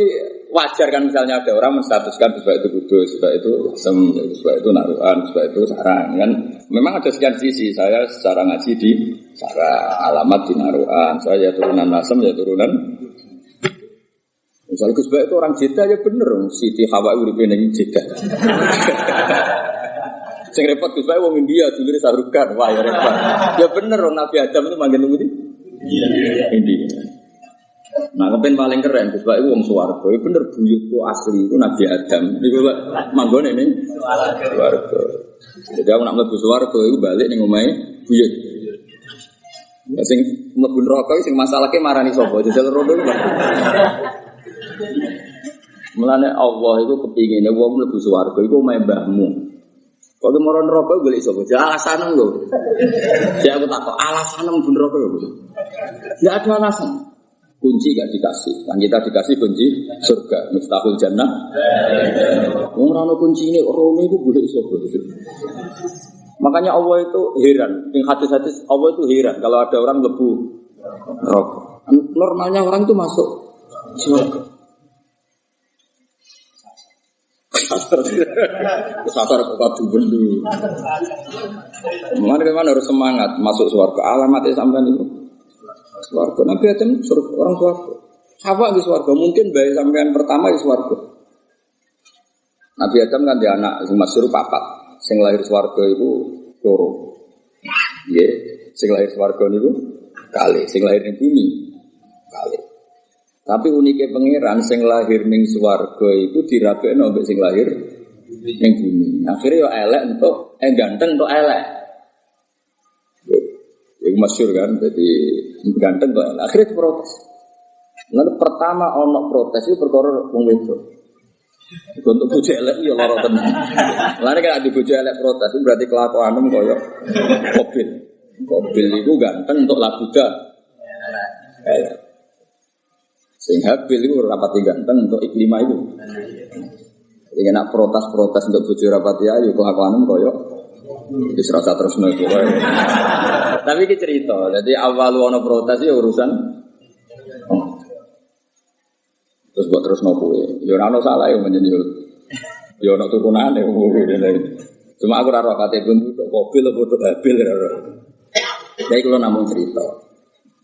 wajar kan misalnya ada orang menstatuskan Gus Bah itu kudus, Gus Bah itu Lasem, Gus Bah itu naruhan, Gus Bah itu sarang kan. Memang ada sekian sisi. Saya secara ngaji di sarang, alamat di naruhan. Saya ya turunan Lasem, ya turunan. Misalnya Gus Bah itu orang Jeddah ya bener, Siti Hawa uripe ning Jeddah. Sing repot Gus Bah wong India dulure Sarukan, wah ya repot. Ya bener Nabi Adam itu manggen nunggu di India. Nah, kepen paling keren Gus Bah itu wong swarga. Bener buyutku asli itu Nabi Adam. Iku manggone ning swarga. Jadi aku nak mlebu swarga iku balik ning omahe buyut. Lah sing mlebu neraka sing masalahke marani sapa? Jajal rodo iku. Mulane Allah iku kepingine wong mlebu swarga iku omahe mbahmu. Kok moro neraka golek sapa? Alasan lho. Ya aku takok alasan mlebu neraka yo. Ya ada alasan. Kunci gak dikasih, kan kita dikasih kunci surga, miftahul jannah. Wong ora ono kuncine, rone iku golek sapa. Makanya Allah itu heran, ing hadis-hadis Allah itu heran kalau ada orang lebu neraka. Normalnya orang itu masuk surga. Sabar kok kadu bendu. Mana harus semangat masuk surga. Alamatnya sampean itu swarga. Nabi Adam orang swarga. Hawa di swarga. Mungkin bayi sampean pertama di swarga. Nabi Adam kan dia anak sing masyhur papat. Sing lahir swarga itu loro. Nggih, sing lahir swarga niku kali, sing lahir ning bumi kali. Tapi uniknya pangeran sing lahir ning swarga itu dirabekno mbek sing lahir ning bumi. Akhirnya yo elek entuk ganteng entuk elek. Iku masyhur kan, jadi ganteng kok elek. Akhirnya protes. Lalu pertama ono protes itu perkara wong wedok. Untuk bojo elek ya lara tenan. Lane kan di bojo elek protes itu berarti kelakuanmu koyo Qabil. Qabil iku ganteng untuk labuda. Elek. Sing Habil iku rapati ganteng untuk Iklimah itu. Jadi nak protes-protes untuk bojo rapati ayu kelakuanmu koyo wis rasa terusno iku wae. Tapi iki cerita. Jadi awal ono protes ya urusan terus buat terus nopo ya ora ono salah ya menyenyut ya ono turunane cuma aku ora ro kate buntu tok mobil apa tok Habil ora. Jadi kalau namun cerita.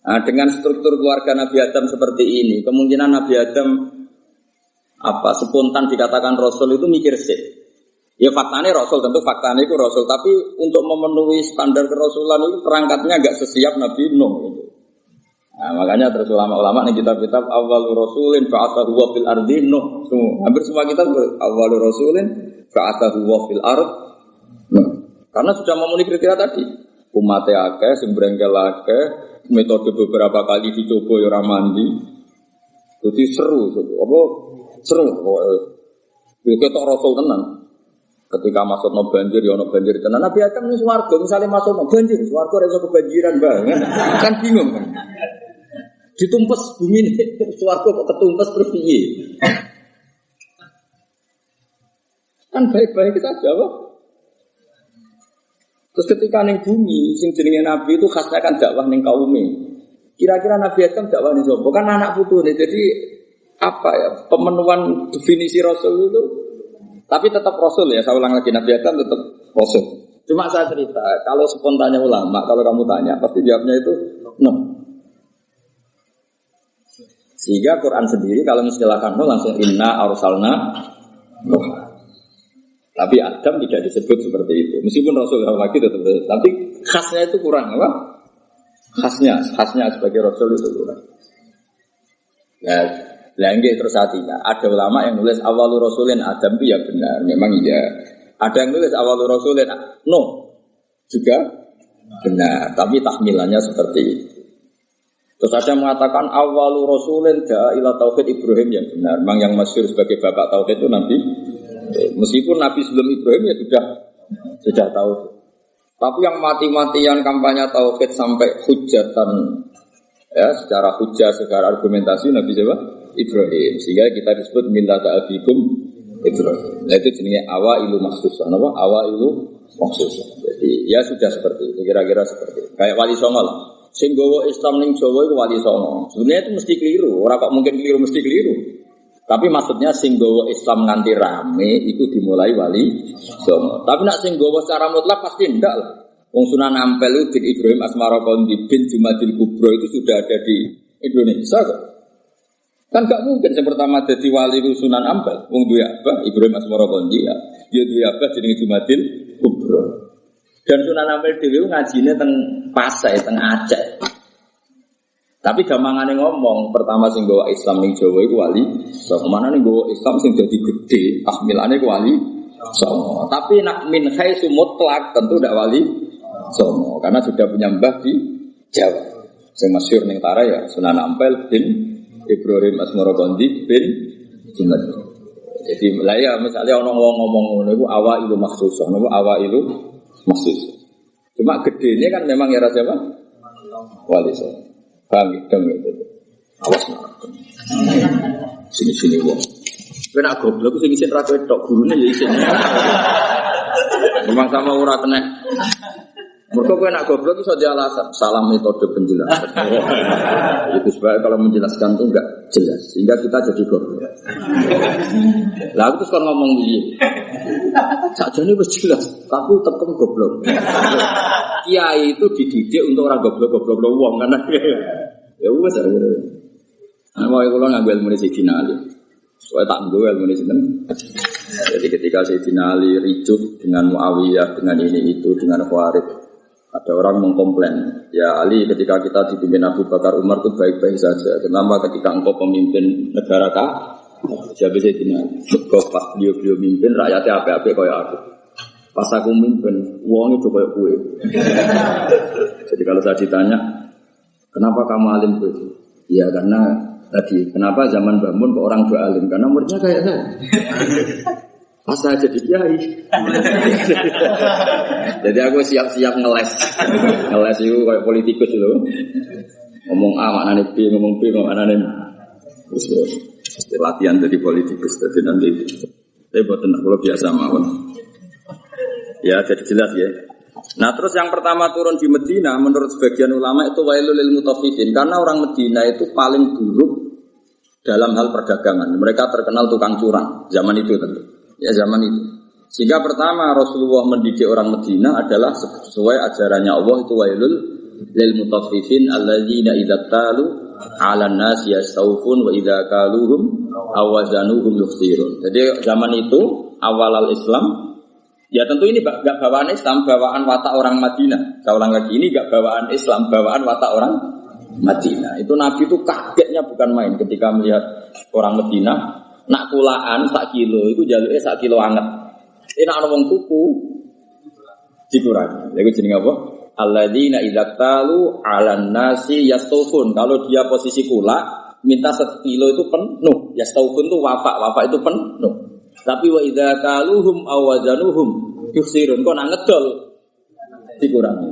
Nah, dengan struktur keluarga Nabi Adam seperti ini, kemungkinan Nabi Adam spontan dikatakan Rasul itu mikir sih. Ya faktanya Rasul, tentu faktanya itu Rasul, tapi untuk memenuhi standar kerasulan itu perangkatnya agak sesiap Nabi Nuh gitu. Nah, makanya terus ulama-ulama nih kitab-kitab awal rasulin fa'athahu wa fil ardi Nuh. Hampir semua kitab awal rasulin fa'athahu wa fil ard Nuh. Karena sudah memenuhi kriteria tadi. Umatnya akeh, sembrengkel akeh, metode beberapa kali dicoba ya ora mandi. Jadi seru. Ketok Rasul tenan. Ketika masuk no banjir, ya no banjir tenan. Nabi Adam ini swarga, misalnya masuk no banjir, swarga ada kebanjiran banget. Kan bingung kan? Ditumpes bumi ini, swarga kok ketumpes terus piye? Kan baik-baik saja, Pak. Terus ketika ning bumi, sing jenenge Nabi itu khasnya kan dakwah ning kaume. Kira-kira Nabi Adam dakwah ning sapa? Kan anak putune. Jadi pemenuhan definisi Rasul itu. Tapi tetap Rasul ya, saya ulang lagi Nabi Adam tetap Rasul. Cuma saya cerita, kalau spontannya ulama, kalau kamu tanya, pasti jawabnya itu no. Sehingga Quran sendiri kalau mengistilahkan no langsung inna arsalna no. Tapi Adam tidak disebut seperti itu. Meskipun Rasul lagi tetap, tapi khasnya itu kurang apa? Khasnya sebagai Rasul itu kurang. Ya. Lagi terus hatinya. Ada ulama yang nulis awalul rasulin Adam itu ya benar, memang iya. Ada yang nulis awalul rasulin no juga benar, tapi tahmilannya seperti itu. Terus ada yang mengatakan awalul rasulin ila tauhid Ibrahim yang benar. Memang yang masyhur sebagai bapak tauhid itu Nabi. Meskipun Nabi sebelum Ibrahim ya sudah tauhid. Tapi yang mati-matian kampanye tauhid sampai hujatan ya secara hujah, secara argumentasi Nabi siapa? Ibrahim, sehingga kita disebut millata abikum Ibrahim. Nah itu jenisnya awailu maksusah. Apa? Awailu maksusah. Jadi ya sudah seperti itu, kira-kira seperti itu. Kayak Wali Songo lah. Sing gowo Islam ning Jawa itu Wali Songo. Sebenarnya itu mesti keliru. Orang kok mungkin keliru mesti keliru. Tapi maksudnya sing gowo Islam nganti rame itu dimulai Wali Songo. Tapi nak sing gowo secara mutlak pasti ndak lah. Wong Sunan Ampel bin Ibrahim Asmara Kondi bin Jumadil Kubro itu sudah ada di Indonesia kok. Kan gak mungkin yang pertama jadi wali Sunan Ampel, wong duwe abah Ibrahim Asmara Kondi ya. Dia duwe abah jenenge Jumadil Kubro. Dan Sunan Ampel dhewe ngajine teng Pasai, teng Aceh. Tapi gampangane ngomong, pertama sing gawa Islam ning Jawa iku wali. So kemana ning gawa Islam sing dadi gede, tahmilane ku wali. So, tapi nak min haitsu mutlak tentu ndak wali. So, karena sudah punya mbah di Jawa. Sing masyhur ning Tara ya Sunan Ampel bin Ibrahim Asmara Kondi bin Jumadil. Jadi ya misalnya orang ngomong ngono iku awailu maksusah, napa awailu maksusah. Cuma gedene kan memang ya siapa? Wali saya. Paham gitu. Awas nak. Sini wong. Kowe nak goblok sing isin ra kowe tok, gurune ya isin. Memang sama ora tenek. Mereka kowe nak goblok iso di alasan salah metode penjelasan. Itu sebab kalau menjelaskan itu enggak jelas sehingga kita jadi goblok. Lah aku terus kan ngomong piye? Sakjane wis jelas, tapi tekem goblok. Kiai itu dididik untuk orang goblok-goblok wong kan. Ya wis akhirnya. Ana wae kula ngambil ilmu Sayyidina Ali. Soale tak nggo ilmu sinten. Jadi ketika Sayyidina Ali ricuh dengan Muawiyah dengan ini itu dengan Khawarij Ada orang mengkomplain, ya Ali ketika kita dipimpin Abu Bakar Umar itu baik-baik saja. Kenapa ketika engkau pemimpin negara kah? Siapa sih ini? Kau pas beliau mimpin rakyatnya apa-apa kayak aku. Pas aku mimpin, uang itu kayak kue. Jadi kalau saya ditanya, kenapa kamu alim kue? Ya karena tadi, kenapa zaman Bamun kok orang dua alim? Karena muridnya kayak saya. Pas saya jadi kiai. Jadi aku siap-siap ngeles. Ngeles itu kayak politikus loh. Ngomong A maknanya B, ngomong B maknanya terus latihan jadi politikus. Jadi nanti saya buat tenang kalau biasa mawon. Ya jadi jelas ya. Nah terus yang pertama turun di Medina menurut sebagian ulama itu wailul lil mutaffifin karena orang Medina itu paling buruk dalam hal perdagangan. Mereka terkenal tukang curang zaman itu tentu. Ya zaman itu. Sehingga pertama Rasulullah mendidik orang Medina adalah sesuai ajarannya Allah itu wailul lil mutaffifin alladzina idza talu 'alan nasi yastawfun wa idza kaluhum aw wazanuhum yukhsirun. Jadi zaman itu awal al-Islam ya tentu ini enggak bawaan Islam, bawaan watak orang Madinah. Saya ulang lagi ini enggak bawaan Islam, bawaan watak orang Madinah. Itu Nabi itu kagetnya bukan main ketika melihat orang Madinah nak kulaan sak kilo, itu jaluknya sak kilo anget. Ini nak wong tuku dikurangi. Lagu jenenge apa? Alladzina idza talu 'alan nasi yastawfun. Kalau dia posisi kula, minta 1 kilo itu penuh. Yastawfun itu wafa itu penuh. Tapi wa idza kaluhum aw wazanuhum yukhsirun. Kok nak ngedol dikurangi.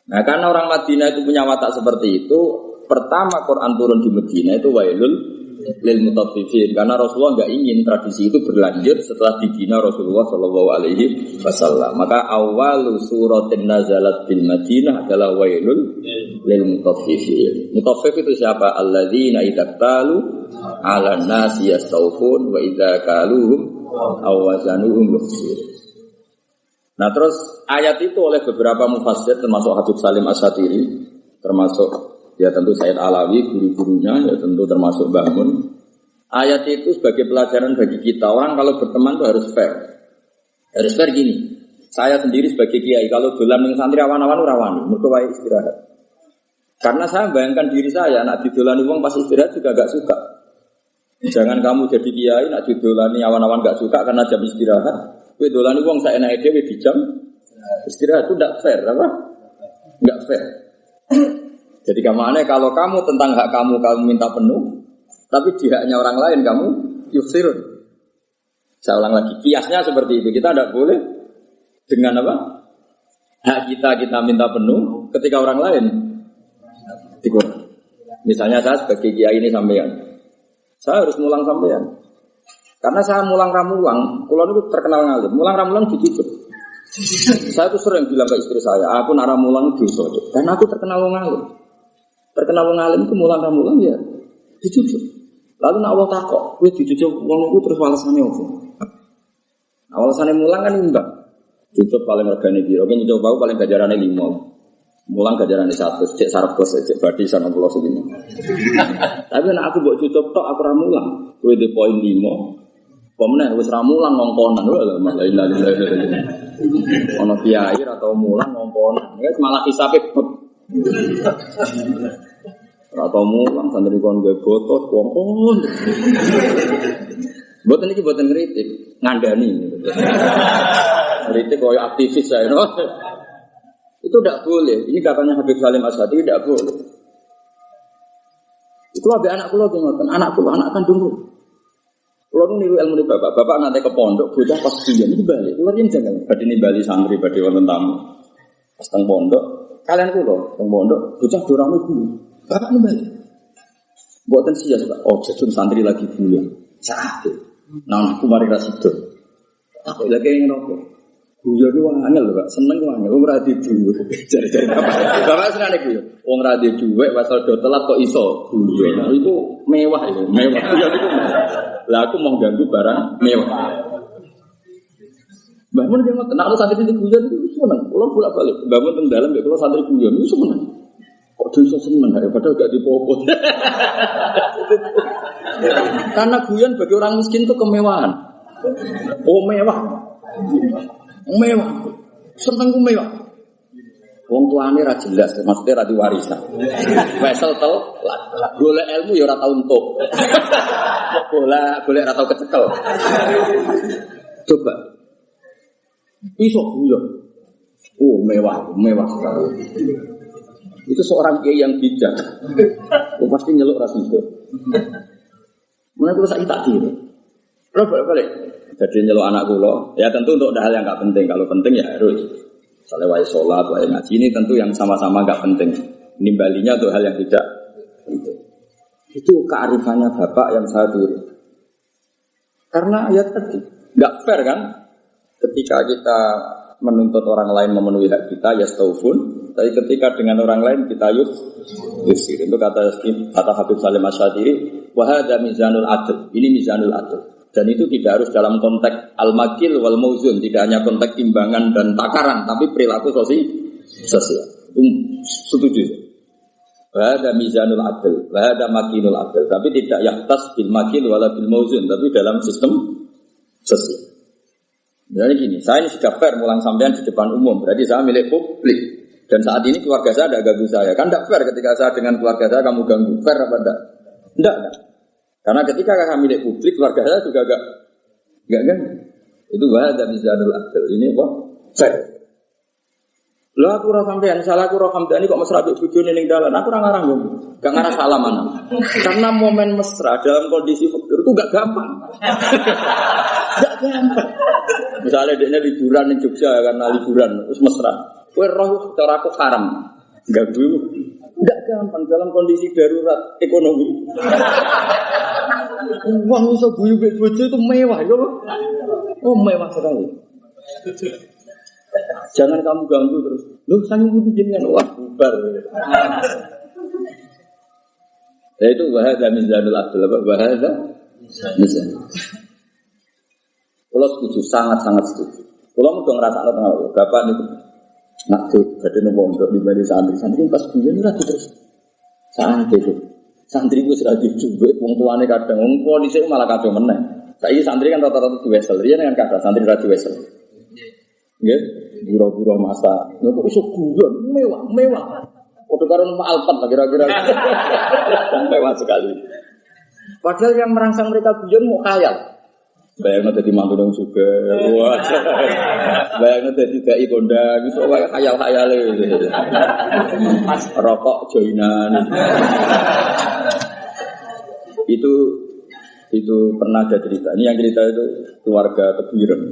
Nah, karena orang Madinah itu punya watak seperti itu, pertama Quran turun di Madinah itu wailul lil mutaffifin karena Rasulullah enggak ingin tradisi itu berlanjut setelah dibina Rasulullah sallallahu alaihi wasallam. Maka awal suratin nazalat bil Madinah adalah wailul lil mutaffifin. Mutaffif itu siapa? Alladzina idza talu 'alan nasi yastawfun wa idza kaluhum aw wazanuhum yukhsirun. Nah terus ayat itu oleh beberapa mufassir termasuk Habib Salim Asy-Syatiri termasuk ya tentu Said Alawi, guru-gurunya, ya tentu termasuk Bangun. Ayat itu sebagai pelajaran bagi kita. Orang kalau berteman itu harus fair. Harus fair gini. Saya sendiri sebagai kiai, kalau dolan ning santri awan-awan rawani, mergo wae istirahat. Karena saya bayangkan diri saya, nak didolani wong pas istirahat juga gak suka. Jangan kamu jadi kiai, nak didolani awan-awan gak suka karena jam istirahat. Kowe dolani wong saenake dhewe di jam istirahat itu gak fair, apa? Gak fair. Jadi kemana kalau kamu tentang hak kamu minta penuh, tapi di haknya orang lain kamu yuksirun. Saya ulang lagi, kiasnya seperti itu. Kita tidak boleh dengan apa? Hak kita minta penuh, ketika orang lain dikurang. Misalnya saya sebagai kiai ini sampean, saya harus mulang sampean. Karena saya mulang ramulang, kulon itu terkenal ngalim. Mulang ramulang dicucuk. Saya tuh sering bilang ke istri saya, aku nara mulang dosa. Karena aku terkenal ngalim. Terkenal wong alim itu mulang-mulang ya dicucuk. Lalu nak Allah takok, kowe dicucuk wong iku terus walasane opo? Walasane mulang kan imbang. Cucuk paling regane piro? Ki nyucuk bau paling gajarane 5. Mulang gajarane 100, cek sarep bos cek badi sana kula segini. Tapi nek aku mbok cucuk tok aku ra mulang, kowe di poin 5. Pemenang wis ra mulang ngongkonan lho malah ilahi. Ono kiai atau mulang ngongkonan, wis malah hisabe atau mulang santri kon gawe botot kompon. Boten iki boten kritik, ngandani. Kritik koyo aktivis saya, no? Itu tidak boleh. Ini katanya Habib Salim Asy-Syatiri tidak boleh. Itu ada anak kula ngoten, anak kandungku. Kula niru ilmu ni bapak nanti ke pondok bocah pas biyen iki bali. Kula yen jangan badhe nimbali santri badhe wonten tamu. Pas teng pondok kalian kulo, teng pondok, bocah dorame gulu. Bapak nimbali. Mboten sia Pak. Oh, jajun santri lagi gulu. Sakit. Nah, aku mari ra sido. Aku lagi ngerokok. Guyon ku angel lho, Pak. Seneng ku angel. Wong ra di dhuwit. Jare-jare bapak. Bapak senane guyon. Wong ra di dhuwit wasal do telat kok iso guyon. Nah, itu mewah itu, mewah. Guyon itu. Lah aku mau ganggu barang mewah. Mbah mun dia ngoten, nek santri sing guyon itu seneng. Kula bolak-balik, Mbah mun teng dalem nek kula santri guyon itu seneng. Kok iso seneng daripada gak dipopot. Karena guyon bagi orang miskin itu kemewahan. Oh mewah. Mewah. Seneng ku mewah. Wong tuane ra jelas, maksudnya ra diwarisan. Wesel telat. Golek ilmu ya ora tau entuk. Golek ra tau kecekel. Coba. Iso guyon. Oh, mewah sekali. Itu seorang kiai yang bijak. Oh, pasti nyeluk ras itu. Mana kalau saya tak tiru. Kalau balik. Jadi nyeluk anak kula, ya tentu untuk hal yang enggak penting. Kalau penting ya harus. Misalnya wae sholat, wae ngaji ini tentu yang sama-sama enggak penting. Nimbalinya tuh hal yang tidak penting. Itu kearifannya bapak yang saya tiru. Karena ya tadi enggak fair kan? Ketika kita menuntut orang lain memenuhi hak kita, ya staufun. Tapi ketika dengan orang lain kita yusir. Itu kata Habib Salim Asy'adiri, wa hadza mizanul adl. Ini mizanul adl. Dan itu tidak harus dalam konteks al-makil wal mauzun, tidak hanya konteks timbangan dan takaran, tapi perilaku sosial. Setuju. Wa hadza mizanul adl, wa hadza makinul adl. Tapi tidak yahtas bil makil wala bil mauzun, tapi dalam sistem sosial. Jadi gini, saya ini sudah fair mulang sampean di depan umum, berarti saya milik publik. Dan saat ini keluarga saya ada ganggu saya. Kan tidak fair ketika saya dengan keluarga saya kamu ganggu. Fair apa enggak? Enggak. Karena ketika kami milik publik, keluarga saya juga enggak kan? Itu wahada mizanul adl. Ini apa? Fair. Loh aku ora sampean, salah aku ora hamdani kok mesra mbek bojone ning dalan. Aku ora ngarang yo. Enggak ngarang salaman. Karena momen mesra dalam kondisi fakir itu enggak gampang. Enggak gampang. Misalnya dia liburan di Jogja karena liburan terus mesra. Kowe roh cara aku haram. Ganggu. Enggak gampang dalam kondisi darurat ekonomi. Uang iso guyu mbek bojo itu mewah ya. Oh, mewah sekali. Jangan kamu ganggu terus. Loh, sangu kudu jenengan wah bubar. Ya itu wahada mizanul adl, wahada mizan. Kalau setuju, sangat-sangat setuju. Kalau mau ngerasa tengah bapak itu nak tuh jadi nombor di balik santri pas bulan lagi terus santri itu santri gue sudah dicoba wong tuane kadang wong tua di sini malah kacau meneng. Saya santri kan rata-rata di wesel, dia dengan kata santri rata wesel. Ya, buru-buru masa, nggak kok isuk guyon mewah. Waktu karun alpat lah kira-kira mewah sekali. Padahal yang merangsang mereka guyon mau khayal. Bayangnya tadi mantu dong juga, wah. Bayangnya tadi dai kondang, itu khayal-khayal rokok joinan. Itu pernah ada cerita. Ini yang cerita itu keluarga Tebuireng.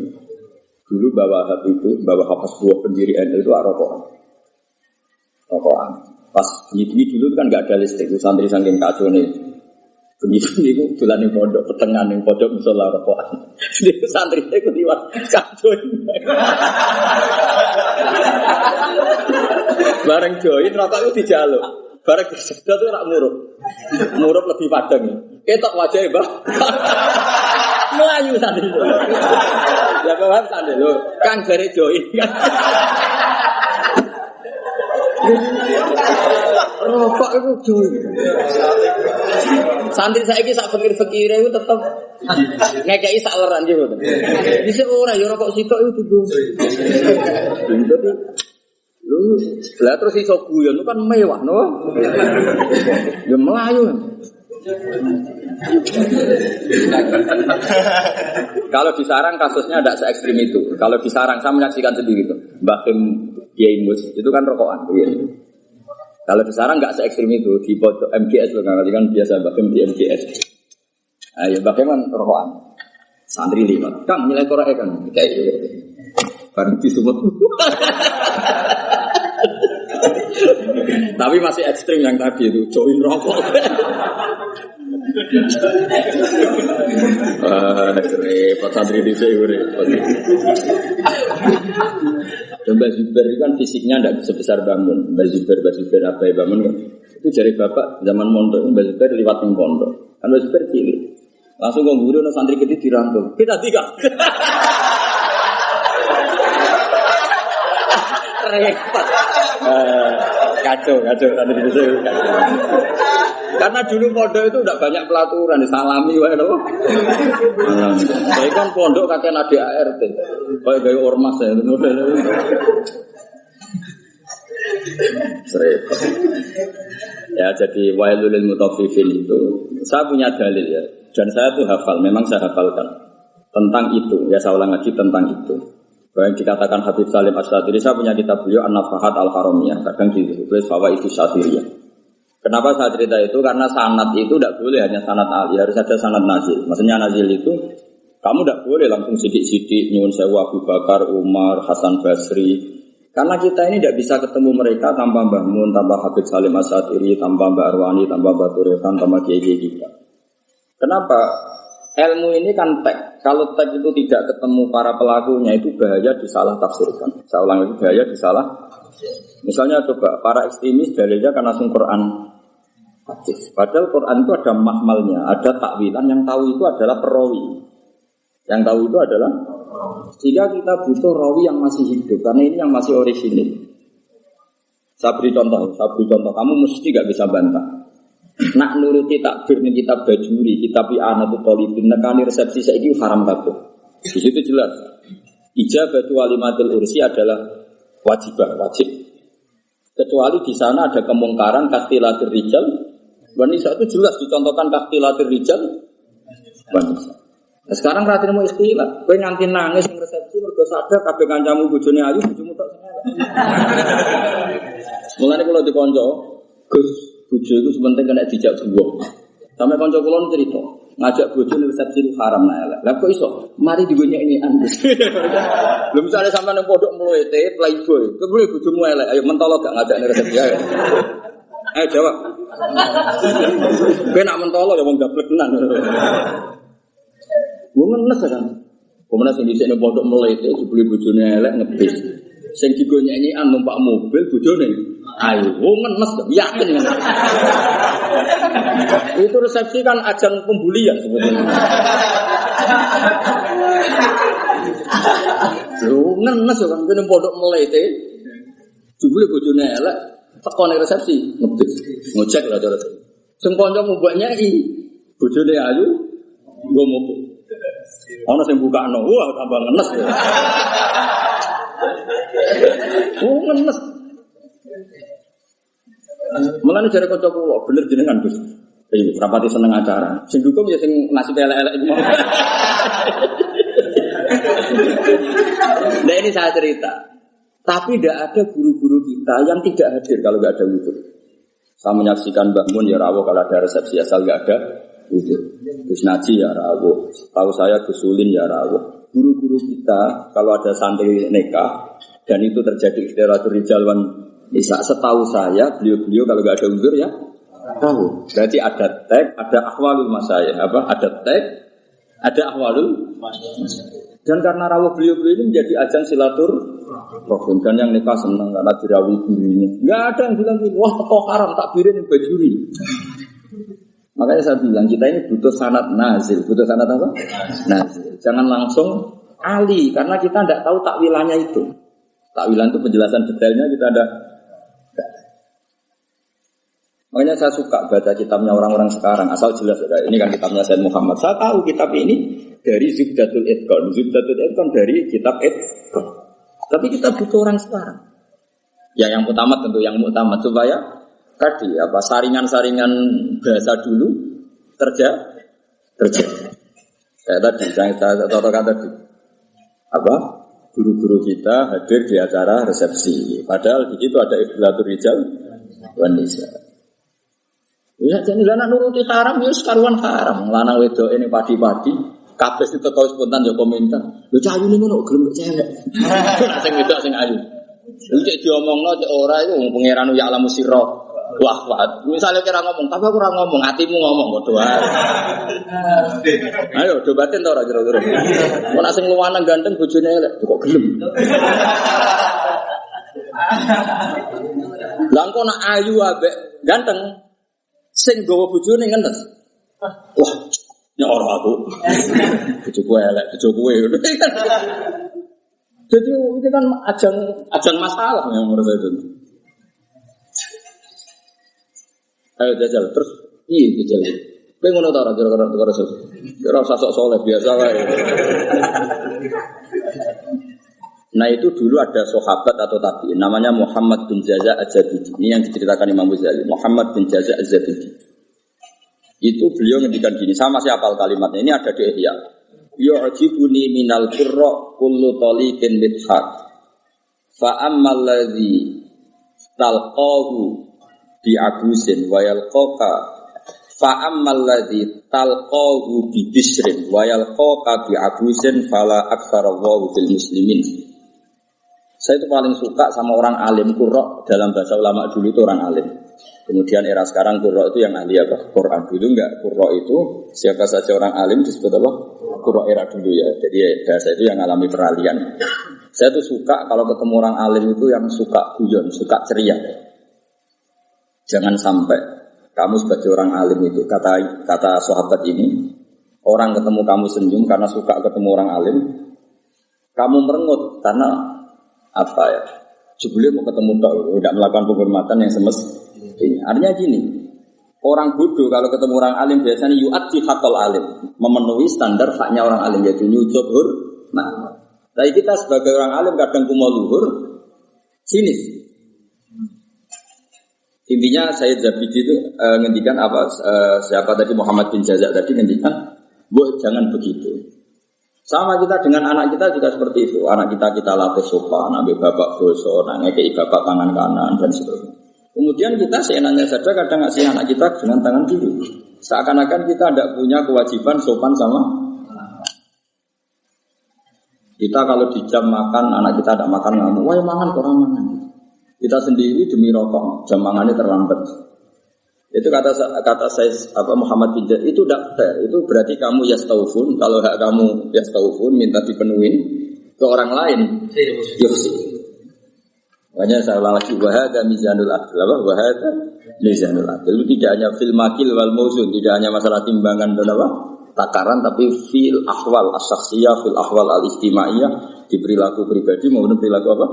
Dulu bawa Hafiz buah pendiri NU itu rokokan. Pas bunyi dulu kan nggak ada listrik, itu santri saking kacau nih. Begitu itu bulan yang pondok, pertengahan yang pondok musola rokokan. Jadi santri itu tiba kacau. Bareng join rokok itu dijaluk. Bareng disedot itu rak murup lebih padang. Ketok wajahnya bah. Melayu santri itu. Ya paham santri lo. Kan dari join kan. Rokok itu join. Santri saya ini sak fakir-fakir itu tetap ngekei sak leran gitu. Bisa ora ya rokok sitok itu tuh. Jadi lu lah terus iso guyon itu kan mewah no. Ya Melayu. Kalau di Sarang kasusnya tidak se-ekstrim itu. Kalau di Sarang saya menyaksikan sendiri itu. Mbah Kim Kiai Mus itu kan rokokan. Ya. Kalau di Sarang nggak se-ekstrim itu di pojok MGS loh kan biasa Mbah Kim di MGS. Ayo Mbah Kim kan rokokan. Santri 5. Kang nilai korek kan kayak gitu. Bareng disebut. Tapi masih ekstrim yang tadi itu join rokok. Repot santri di sini. Mbak Zubair itu kan fisiknya tidak sebesar Bangun. Mbak Zubair apa ya Bangun kan? Itu dari bapak zaman mondok Mbak Zubair liwat yang pondok. Kan Mbak Zubair cilik. Langsung kau guru santri kita dirangkul. Kita tiga. Repot. Kacau santri di sini. Karena dulu pondok itu tidak banyak pelaturan, disalami wae lho. Saya kan pondok kakek ADART. Kayak gaya ormas ya model. Serempet. Ya jadi wailul lil mutaffifin itu saya punya dalil ya dan saya tuh hafal, memang saya hafalkan tentang itu. Ya saya ulang lagi tentang itu. Bahwa yang dikatakan Habib Salim As-Satiri, saya punya kitab beliau An-Nafahat Al-Haramiyah, kadang ditulis bahwa itu Satiriyah. Kenapa saya cerita itu? Karena sanad itu tidak boleh hanya sanad Ali, harus ada sanad nazil. Maksudnya nazil itu kamu tidak boleh langsung sidik-sidik nyuwun sewu Abu Bakar, Umar, Hasan Basri. Karena kita ini tidak bisa ketemu mereka tanpa Mbah Mun, tanpa Habib Salim As-Satiri, tanpa Mbak Arwani, tanpa Mbak Turekan, tanpa kiai-kiai kita. Kenapa? Ilmu ini kan teks. Kalau teks itu tidak ketemu para pelakunya itu bahaya disalah tafsirkan. Saya ulang lagi, bahaya disalah. Misalnya coba para ekstremis dalilnya kan langsung Quran hadis. Padahal Quran itu ada mahmalnya, ada takwilan. Yang tahu itu adalah perawi. Yang tahu itu adalah jika kita butuh rawi yang masih hidup, karena ini yang masih orisinil. Saya beri contoh. Kamu mesti gak bisa bantah. Nak nuruti takbir nih kitab Bajuri, kitab I'anatul Thalibin, nekani resepsi saiki haram kabeh. Di situ jelas. Ijabatu walimatul ursi adalah wajib. Kecuali di sana ada kemungkaran kastilatir rijal, wanita itu jelas dicontohkan kastilatir rijal, wanita. Nah, sekarang ratin mau istilah, kowe nganti nangis ning resepsi mergo sadar kabeh kancamu bojone ayu, bojomu tok sing elek. Mulane kula dikonco, Gus, bojo iku sementing kena dijak buah. Sampai kanca kula cerita, ngajak bojo ning resepsi itu haram nah elek. Lah kok iso? Mari digonyek-nyek Gus. Lha misale sampean ning pondok mluwete playboy, kebule bojomu elek, ayo mentolo gak ngajak ning resepsi ayo. Ayo jawab. Kowe nak mentolo ya wong gablek tenan. Gue ngenes kan, kemudian sing disini pondok melete, dibeli bojone elek ngebis, sing digonyek-nyekan numpak mobil bojone, ayo, gue ngenes kan, yakin kan? Itu resepsi kan ajang pembulian sebetulnya. Lu ngenes kan, kene pondok melete, dibeli bojone elek, tekone resepsi ngebis, ngecek lah cara. Sing kanca mboknya bojone ayu, gue mobil. Ono sing bukakno, wah tambah ngenes ya. Ngenes. Mulane jare kanca kula bener jenengan Gus. Iki rapati seneng acara. Sing dukung ya sing nasib elek-elek iki mau. Nah ini saya cerita. Tapi tidak ada guru-guru kita yang tidak hadir kalau nggak ada wudhu. Saya menyaksikan Mbak Mun ya rawuh kalau ada resepsi asal nggak ada wudhu. Gus Naji ya rawuh, tahu saya Gus Sulin ya rawuh. Guru-guru kita kalau ada santri nikah dan itu terjadi istirahat rijal wan nisa, setahu saya beliau-beliau kalau nggak ada uzur ya tahu. Berarti ada tag, ada ahwalul masyayikh, ada tag, ada ahwalul masyayikh. Dan karena rawuh beliau-beliau ini menjadi ajang silaturahim dan yang nikah senang karena dirawi gurunya. Nggak ada yang bilang wah teko haram takbirin yang bajuri. Makanya saya bilang kita ini butuh sanad nazil. Butuh sanad apa? Nazil. Jangan langsung ali karena kita tidak tahu takwilannya itu. Takwilan itu penjelasan detailnya kita ada. Makanya saya suka baca kitabnya orang-orang sekarang asal jelas ya. Ini kan kitabnya Sayyid Muhammad. Saya tahu kitab ini dari Zubdatul Itqan. Zubdatul Itqan dari kitab Itqan. Tapi kita butuh orang sekarang. Ya yang utama tentu yang utama supaya tadi apa saringan-saringan bahasa dulu terjadi. Kayak tadi saya contohkan tadi apa guru-guru kita hadir di acara resepsi. Padahal di situ ada ikhtilatur rijal wan nisa. Ya jadi lanang nuruti haram ya sekaruan haram. Lanang wedok ini padi-padi kabeh itu teko spontan yo komentar. Lho cah ayune ngono gelem cewek. Sing wedok sing ayu. Cek diomongno cek ora iku wong pangeran ya alamu sirra. Wah, misalnya kira ngomong, tapi aku ora ngomong, hatimu ngomong kok doa. Ayo, debatin to ora kira-kira. Mun sing luwanang ganteng bojone elek, kok gelem. Lah engko nak ayu ambek ganteng sing gawa bojone ngenes. Wah, ya ora aku. Bojoku elek, bojoku kowe. Jadi itu kan ajang masalah yang menurut saya itu. Ayo jajal terus iya jajal. Kowe ngono ta ora kira-kira ora usah sok saleh biasa wae. Nah itu dulu ada sahabat atau tabi'in namanya Muhammad bin Jaza' Az-Zabidi. Ini yang diceritakan Imam Ghazali. Muhammad bin Jaza' Az-Zabidi. Itu beliau ngendikan gini, sama siapa kalimatnya. Ini ada di Ihya. Yu'jibuni minal qurra kullu taliqin midhaq. Fa ammal ladzi talqahu bi abusin wa yalqaka fa ammal ladzi talqahu bi bisrin wa yalqaka bi abusin fala aktsarallahu fil muslimin. Saya itu paling suka sama orang alim. Qurra dalam bahasa ulama dulu itu orang alim. Kemudian era sekarang qurra itu yang ahli apa? Quran. Dulu enggak, qurra itu siapa saja orang alim disebut apa? Qurra era dulu ya. Jadi bahasa itu yang alami peralihan. Saya tuh suka kalau ketemu orang alim itu yang suka guyon, suka ceria. Jangan sampai kamu sebagai orang alim itu, kata sahabat ini, orang ketemu kamu senyum karena suka ketemu orang alim, kamu merengut karena apa ya? Jebule mau ketemu tidak melakukan penghormatan yang semestinya. Artinya gini, orang bodoh kalau ketemu orang alim biasanya yu'addi haqqal alim, memenuhi standar haknya orang alim yaitu nyucuk hormat. Tapi kita sebagai orang alim kadang kumo luhur, sinis. Intinya Sayyid Zabidi itu ngendikan apa? Siapa tadi Muhammad bin Jaza' tadi ngendikan, jangan begitu. Sama kita dengan anak kita juga seperti itu. Anak kita latih sopan, ambil bapak boso, ngekei bapak tangan kanan dan seterusnya. Kemudian kita seenaknya saja kadang ngasih anak kita dengan tangan kiri. Seakan-akan kita tidak punya kewajiban sopan sama kita. Kalau di jam makan, anak kita tidak makan ngamuk, wah mangan kurang mangan. Kita sendiri demi rokok, jam makannya terlambat. Itu kata saya Muhammad bin Jaza, itu tidak fair. Itu berarti kamu yastaufun. Kalau hak kamu yastaufun, minta dipenuhin ke orang lain. Yuksi. Makanya saya ulang lagi, wahada mizanul adl. Wahada mizanul adl. Itu tidak hanya fil makil wal mauzun, tidak hanya masalah timbangan dan takaran, tapi fil ahwal as-syakhsiyah, fil ahwal al-istimaiyah, di perilaku pribadi maupun perilaku apa?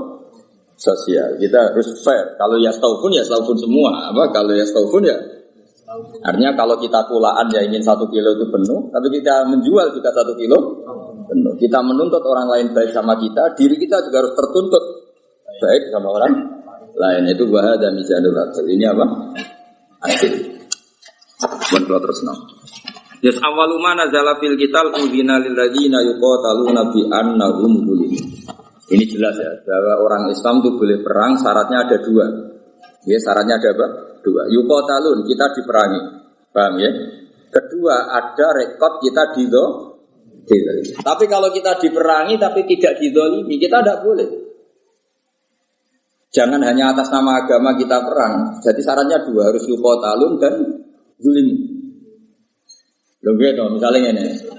Sosial. Kita harus fair. Kalau yastaufun semua. Kalau yastaufun ya. Artinya kalau kita kulaan ya ingin 1 kilo itu penuh, tapi kita menjual juga 1 kilo penuh. Kita menuntut orang lain baik sama kita, diri kita juga harus tertuntut baik sama orang lain. Itu wahada mizanul adl. Ini apa? Adil. Buat terus nah. Yas awaluma nazala fil qital udhina lil ladzina yuqataluna bi annahum zulim. Ini jelas ya, bahwa orang Islam itu boleh perang, syaratnya ada 2. Ya, syaratnya ada apa? 2. Yuqatalun, kita diperangi. Paham ya? Kedua, ada rekod kita didolimi. Tapi kalau kita diperangi tapi tidak didolimi, kita tidak boleh. Jangan hanya atas nama agama kita perang. Jadi syaratnya 2, harus yuqatalun dan zulim. Lho gitu, misalnya ini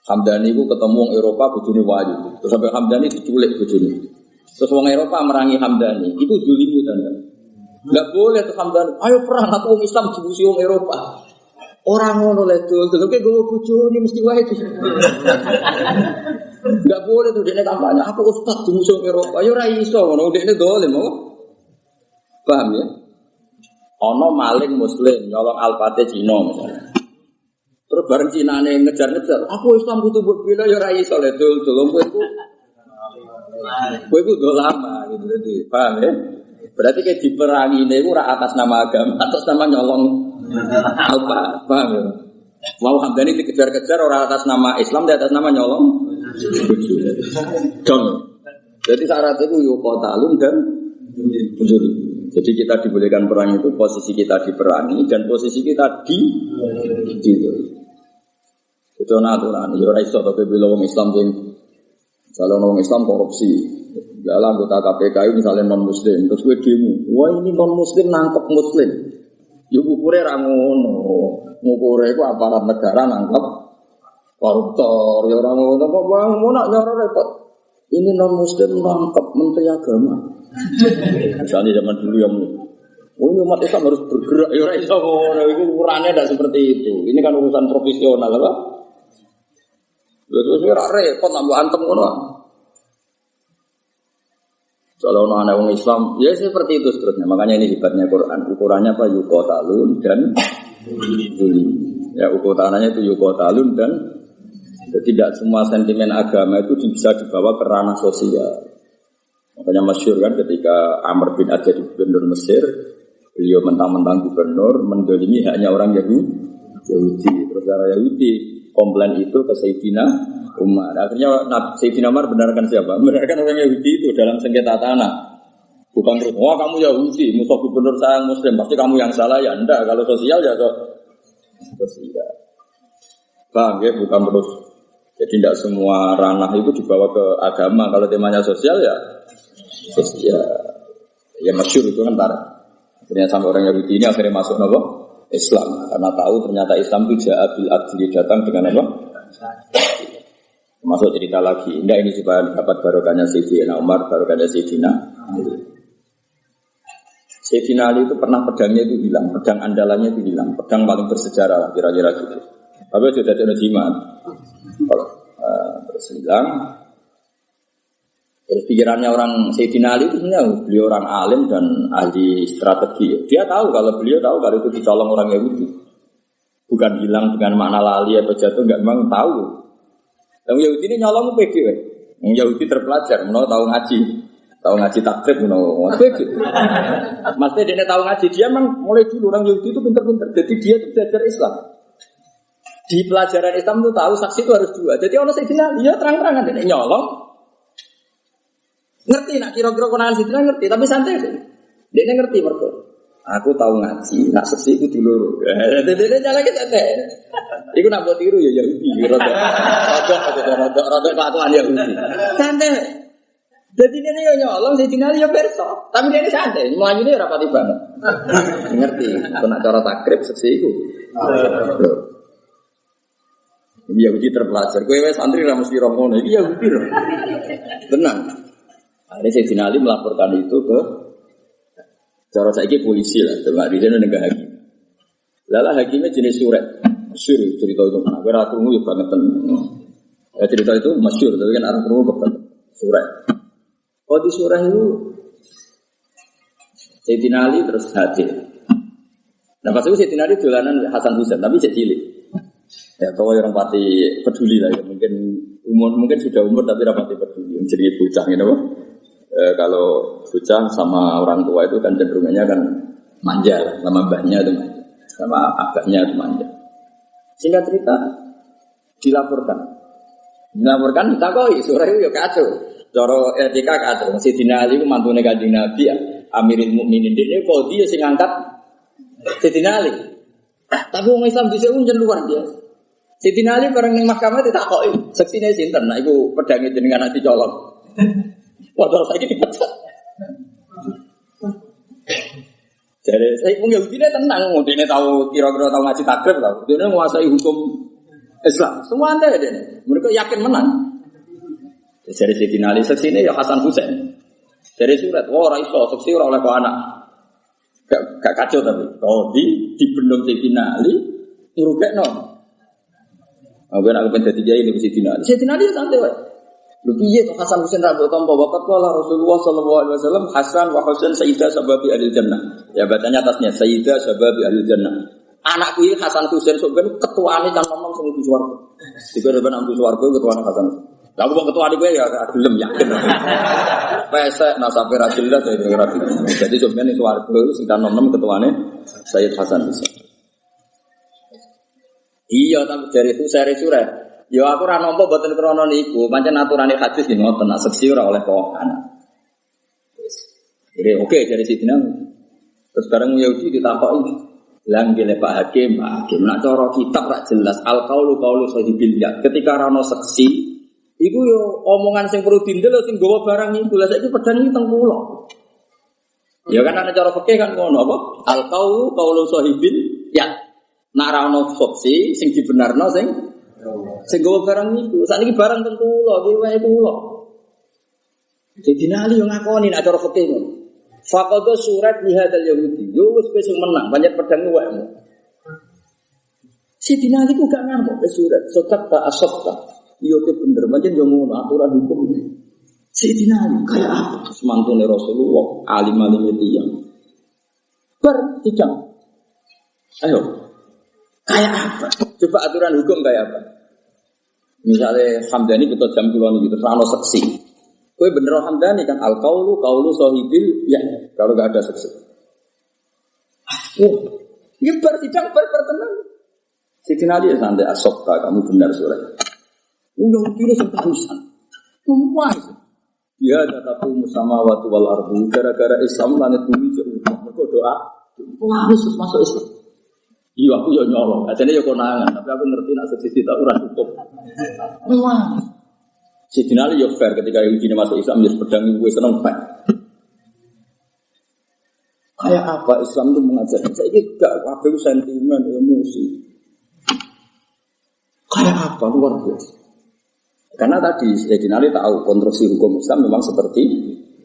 Hamdani itu ketemu orang Eropa bojone wayu. Terus sampai Hamdani diculik bojone. Terus orang Eropa merangi Hamdani, itu zulimu tanda. Enggak boleh tuh Hamdani, ayo perang aku orang Islam dibusi orang Eropa. Orang ngono le dul, terus gue bojone mesti wae itu. Enggak boleh tuh dekne kampanye, aku ustaz dimusuh orang Eropa. Ya ora iso ngono, dekne dolim kok. Paham ya? Ono maling muslim nyolong Alphate Cina misalnya. Terus bareng Cinane ngejar-ngejar, aku Islam butuh buat bila ya rai soleh dul gue udah lama gitu jadi paham ya? Berarti kayak diperangi ini ora atas nama agama, atas nama nyolong apa? Paham ya? Mau Hamdani dikejar-kejar orang atas nama Islam, di atas nama nyolong dong. Jadi syarat itu yuqatalun dan zulim. Jadi kita dibolehkan perang itu posisi kita diperangi dan posisi kita di itu aturan. Ya ora iso tapi bila wong Islam sing kalau wong Islam korupsi, dalam anggota KPK misalnya non muslim, terus gue demo, wah ini non muslim nangkep muslim. Ya ukure ra ngono. Ngukure iku aparat negara nangkep koruptor, ya ora ngono kok bang, mau nak nyoro repot. Ini non muslim nangkep menteri agama. Misalnya zaman dulu yang umat Islam harus bergerak, ya ora iso ngono, itu ukurannya tidak seperti itu. Ini kan urusan profesional apa? Terus ora repot nak mbok antem ngono. Kalau anak orang Islam, ya seperti itu seterusnya. Makanya ini hebatnya Quran. Ukurannya apa? Yuqatalun dan zulim. Ya ukurannya itu yuqatalun dan tidak semua sentimen agama itu bisa dibawa ke ranah sosial. Makanya masyhur kan ketika Amr bin Ad jadi gubernur Mesir, beliau mentang-mentang gubernur mendolimi haknya orang Yahudi. Terus orang Yahudi komplain itu ke Sayyidina Umar. Akhirnya Sayyidina Umar benarkan siapa? Benarkan orang Yahudi itu dalam sengketa tanah. Bukan terus, wah kamu Yahudi, musuh gubernur saya Muslim, pasti kamu yang salah ya. Enggak, kalau sosial ya sosial. Paham ya, bukan terus. Jadi tidak semua ranah itu dibawa ke agama. Kalau temanya sosial ya sosial. Ya masyhur itu kan akhirnya sampai orang Yahudi ini akhirnya masuk apa? Islam. Karena tahu ternyata Islam itu ja'a bil adli, datang dengan apa? Masuk cerita lagi. Indah ini supaya dapat barokahnya Sayyidina Umar, barokahnya Sayyidina Ali. Sayyidina Ali itu pernah pedangnya itu hilang, pedang andalannya itu hilang, pedang paling bersejarah lah kira-kira gitu. Tapi sudah ada jimat. Terus hilang. Terus pikirannya orang Sayyidina Ali itu sebenarnya beliau orang alim dan ahli strategi. Dia tahu kalau beliau tahu kalau itu dicolong orang Yahudi. Bukan hilang dengan makna lali atau jatuh, enggak, memang tahu. Yang Yahudi ini nyolong pede. Yang Yahudi terpelajar, tahu ngaji takrib, pede. Maksudnya dia tahu ngaji, dia memang mulai dulu orang Yahudi itu pintar-pintar. Jadi dia itu belajar Islam. Di pelajaran Islam itu tahu saksi itu harus dua. Jadi orang Sayyidina Ali ya terang-terangan dia nyolong. Ngerti nak kira-kira konangan Sayyidina ngerti, tapi santai deh. Dia ngerti mereka. Aku tahu ngaji, nak seksi itu dulu. Dia jalan kita deh. Iku nak buat tiru ya Yahudi. Rodok kelakuan Yahudi. Santai. Jadi dia nyolong Sayyidina Ali ya perso. Tapi dia santai. Melayu ini rapati banget. Ngerti. Kena cara takrib seksi itu. Yahudi terpelajar. Kowe wis santri ra mesti roh ngono. Iki Yahudi lho. Tenang. Akhirnya Sayyidina Ali melaporkan itu ke cara saiki polisi lah, coba di sana negara hakim. Lala hakimnya jenis surat. Masyhur cerita itu. Nah, kowe ra krungu ya banget. Ya cerita itu masyhur, tapi kan orang krungu kok surat. Oh di surah itu Sayyidina Ali terus hadir. Nah pas itu Sayyidina Ali dolanan Hasan Husain, tapi cilik. Ya kalau orang pati peduli lah ya, mungkin sudah umur tapi rapati peduli. Jadi bocah gitu. Kalau bocah sama orang tua itu kan cenderungnya kan manja lah, sama mbahnya itu manja, sama abahnya itu manja. Singkat cerita dilaporkan ditakoi surah itu ya kacau. Cara etika kacau. Sayyidina Ali itu mantune Kanjeng Nabi ya, Amirul Mukminin dene kok dia sing ngangkat Sayyidina Ali. Tapi orang Islam di sini pun luar biasa. Sayyidina Ali bareng ning mahkamah ditakoki, saksine sinten? Nah iku pedange jenengan ati colong. Padahal saiki dipecat. Jadi saya pun Yahudi tenang, dia tahu kira-kira tahu ngaji takrib tahu. Dia menguasai hukum Islam. Semua anda dia. Mereka yakin menang. Jadi Sayyidina Ali saksine ya Hasan Husain. Dari surat, wah raiso saksi ora oleh kok anak. Gak kacau tapi. Oh di bendung Sayyidina Ali ngrugekno. Aku nak kepen dadi kiai lebih Sayyidina Ali. Sayyidina Ali santai wae. Lho piye to Hasan Husain ra mbok tampa waqat wala Rasulullah sallallahu alaihi wasallam Hasan wa Husain sayyidah sababi ahli jannah. Ya bacanya atasnya sayyidah sababi ahli jannah. Anakku iki Hasan Husain sok ben ketuane kan nom sing di swarga. Dikira ben ambu swarga ketuane Hasan. Lah kok ketuane kowe ya gelem yakin. Pesek nasabe ra jelas ya kira gitu. Jadi sok ben swarga sing kan nom ketuane Sayyid Hasan Husain. Iya, tapi dari itu saya surat. Ya aku ora nampa mboten krana niku, pancen aturane hadis nggih ngoten, nak seksi ora oleh kok anak. Jadi oke dari Sayyidina. Terus bareng Yahudi ditakoki, "Lah nggih Pak Hakim, nak cara kitab rak jelas al-qaulu qaulu sahibil ya." Ketika ora ono seksi, iku yo omongan sing perlu dindel sing gawa barang iku. Lah saiki pedang iki teng kula. Ya kan ana cara fikih kan ngono apa? Al-qaulu qaulu sahibil ya. Nak ora ono seksi sing dibenarno sing gawa barang niku. Sakniki barang teng kula, iki wae kula. Jadi nali yo ngakoni nek cara fikih ngono. Faqadha surat li hadzal yahudi. Yo wis wis menang, banyak pedang wae. Si dinali ku gak ngamuk surat. Sotak ta asofta. Yo ke bener pancen yo ngono aturan hukum. Si dinali kayak apa? Semantune Rasulullah, alim-alim tiyang. Tidak. Ayo. Kayak apa? Coba aturan hukum kayak apa? Misalnya Hamdani betul jam kulon gitu, rano seksi. Kowe bener Hamdani kan al-qaulu qaulu sahibil ya kalau enggak ada saksi. Ya bertidang bertenang. Sidina Ali santai asokta kamu benar sore. Udah kira seterusan. Semua itu. Ya tatapu musamawati wal ardu gara-gara Islam langit bumi jauh. Mergo doa harus masuk Islam. Iya aku yo nyolong, ajane yo konangan, tapi aku ngerti nak sedisi tak ora cukup. Wah. Sidina Ali yo fair ketika Yahudi masuk Islam ya pedang gue seneng pak. Kayak apa Islam itu mengajar? Saya ini gak kabeh sentimen, emosi. Kayak apa luar biasa. Karena tadi Sayyidina Ali tahu konstruksi hukum Islam memang seperti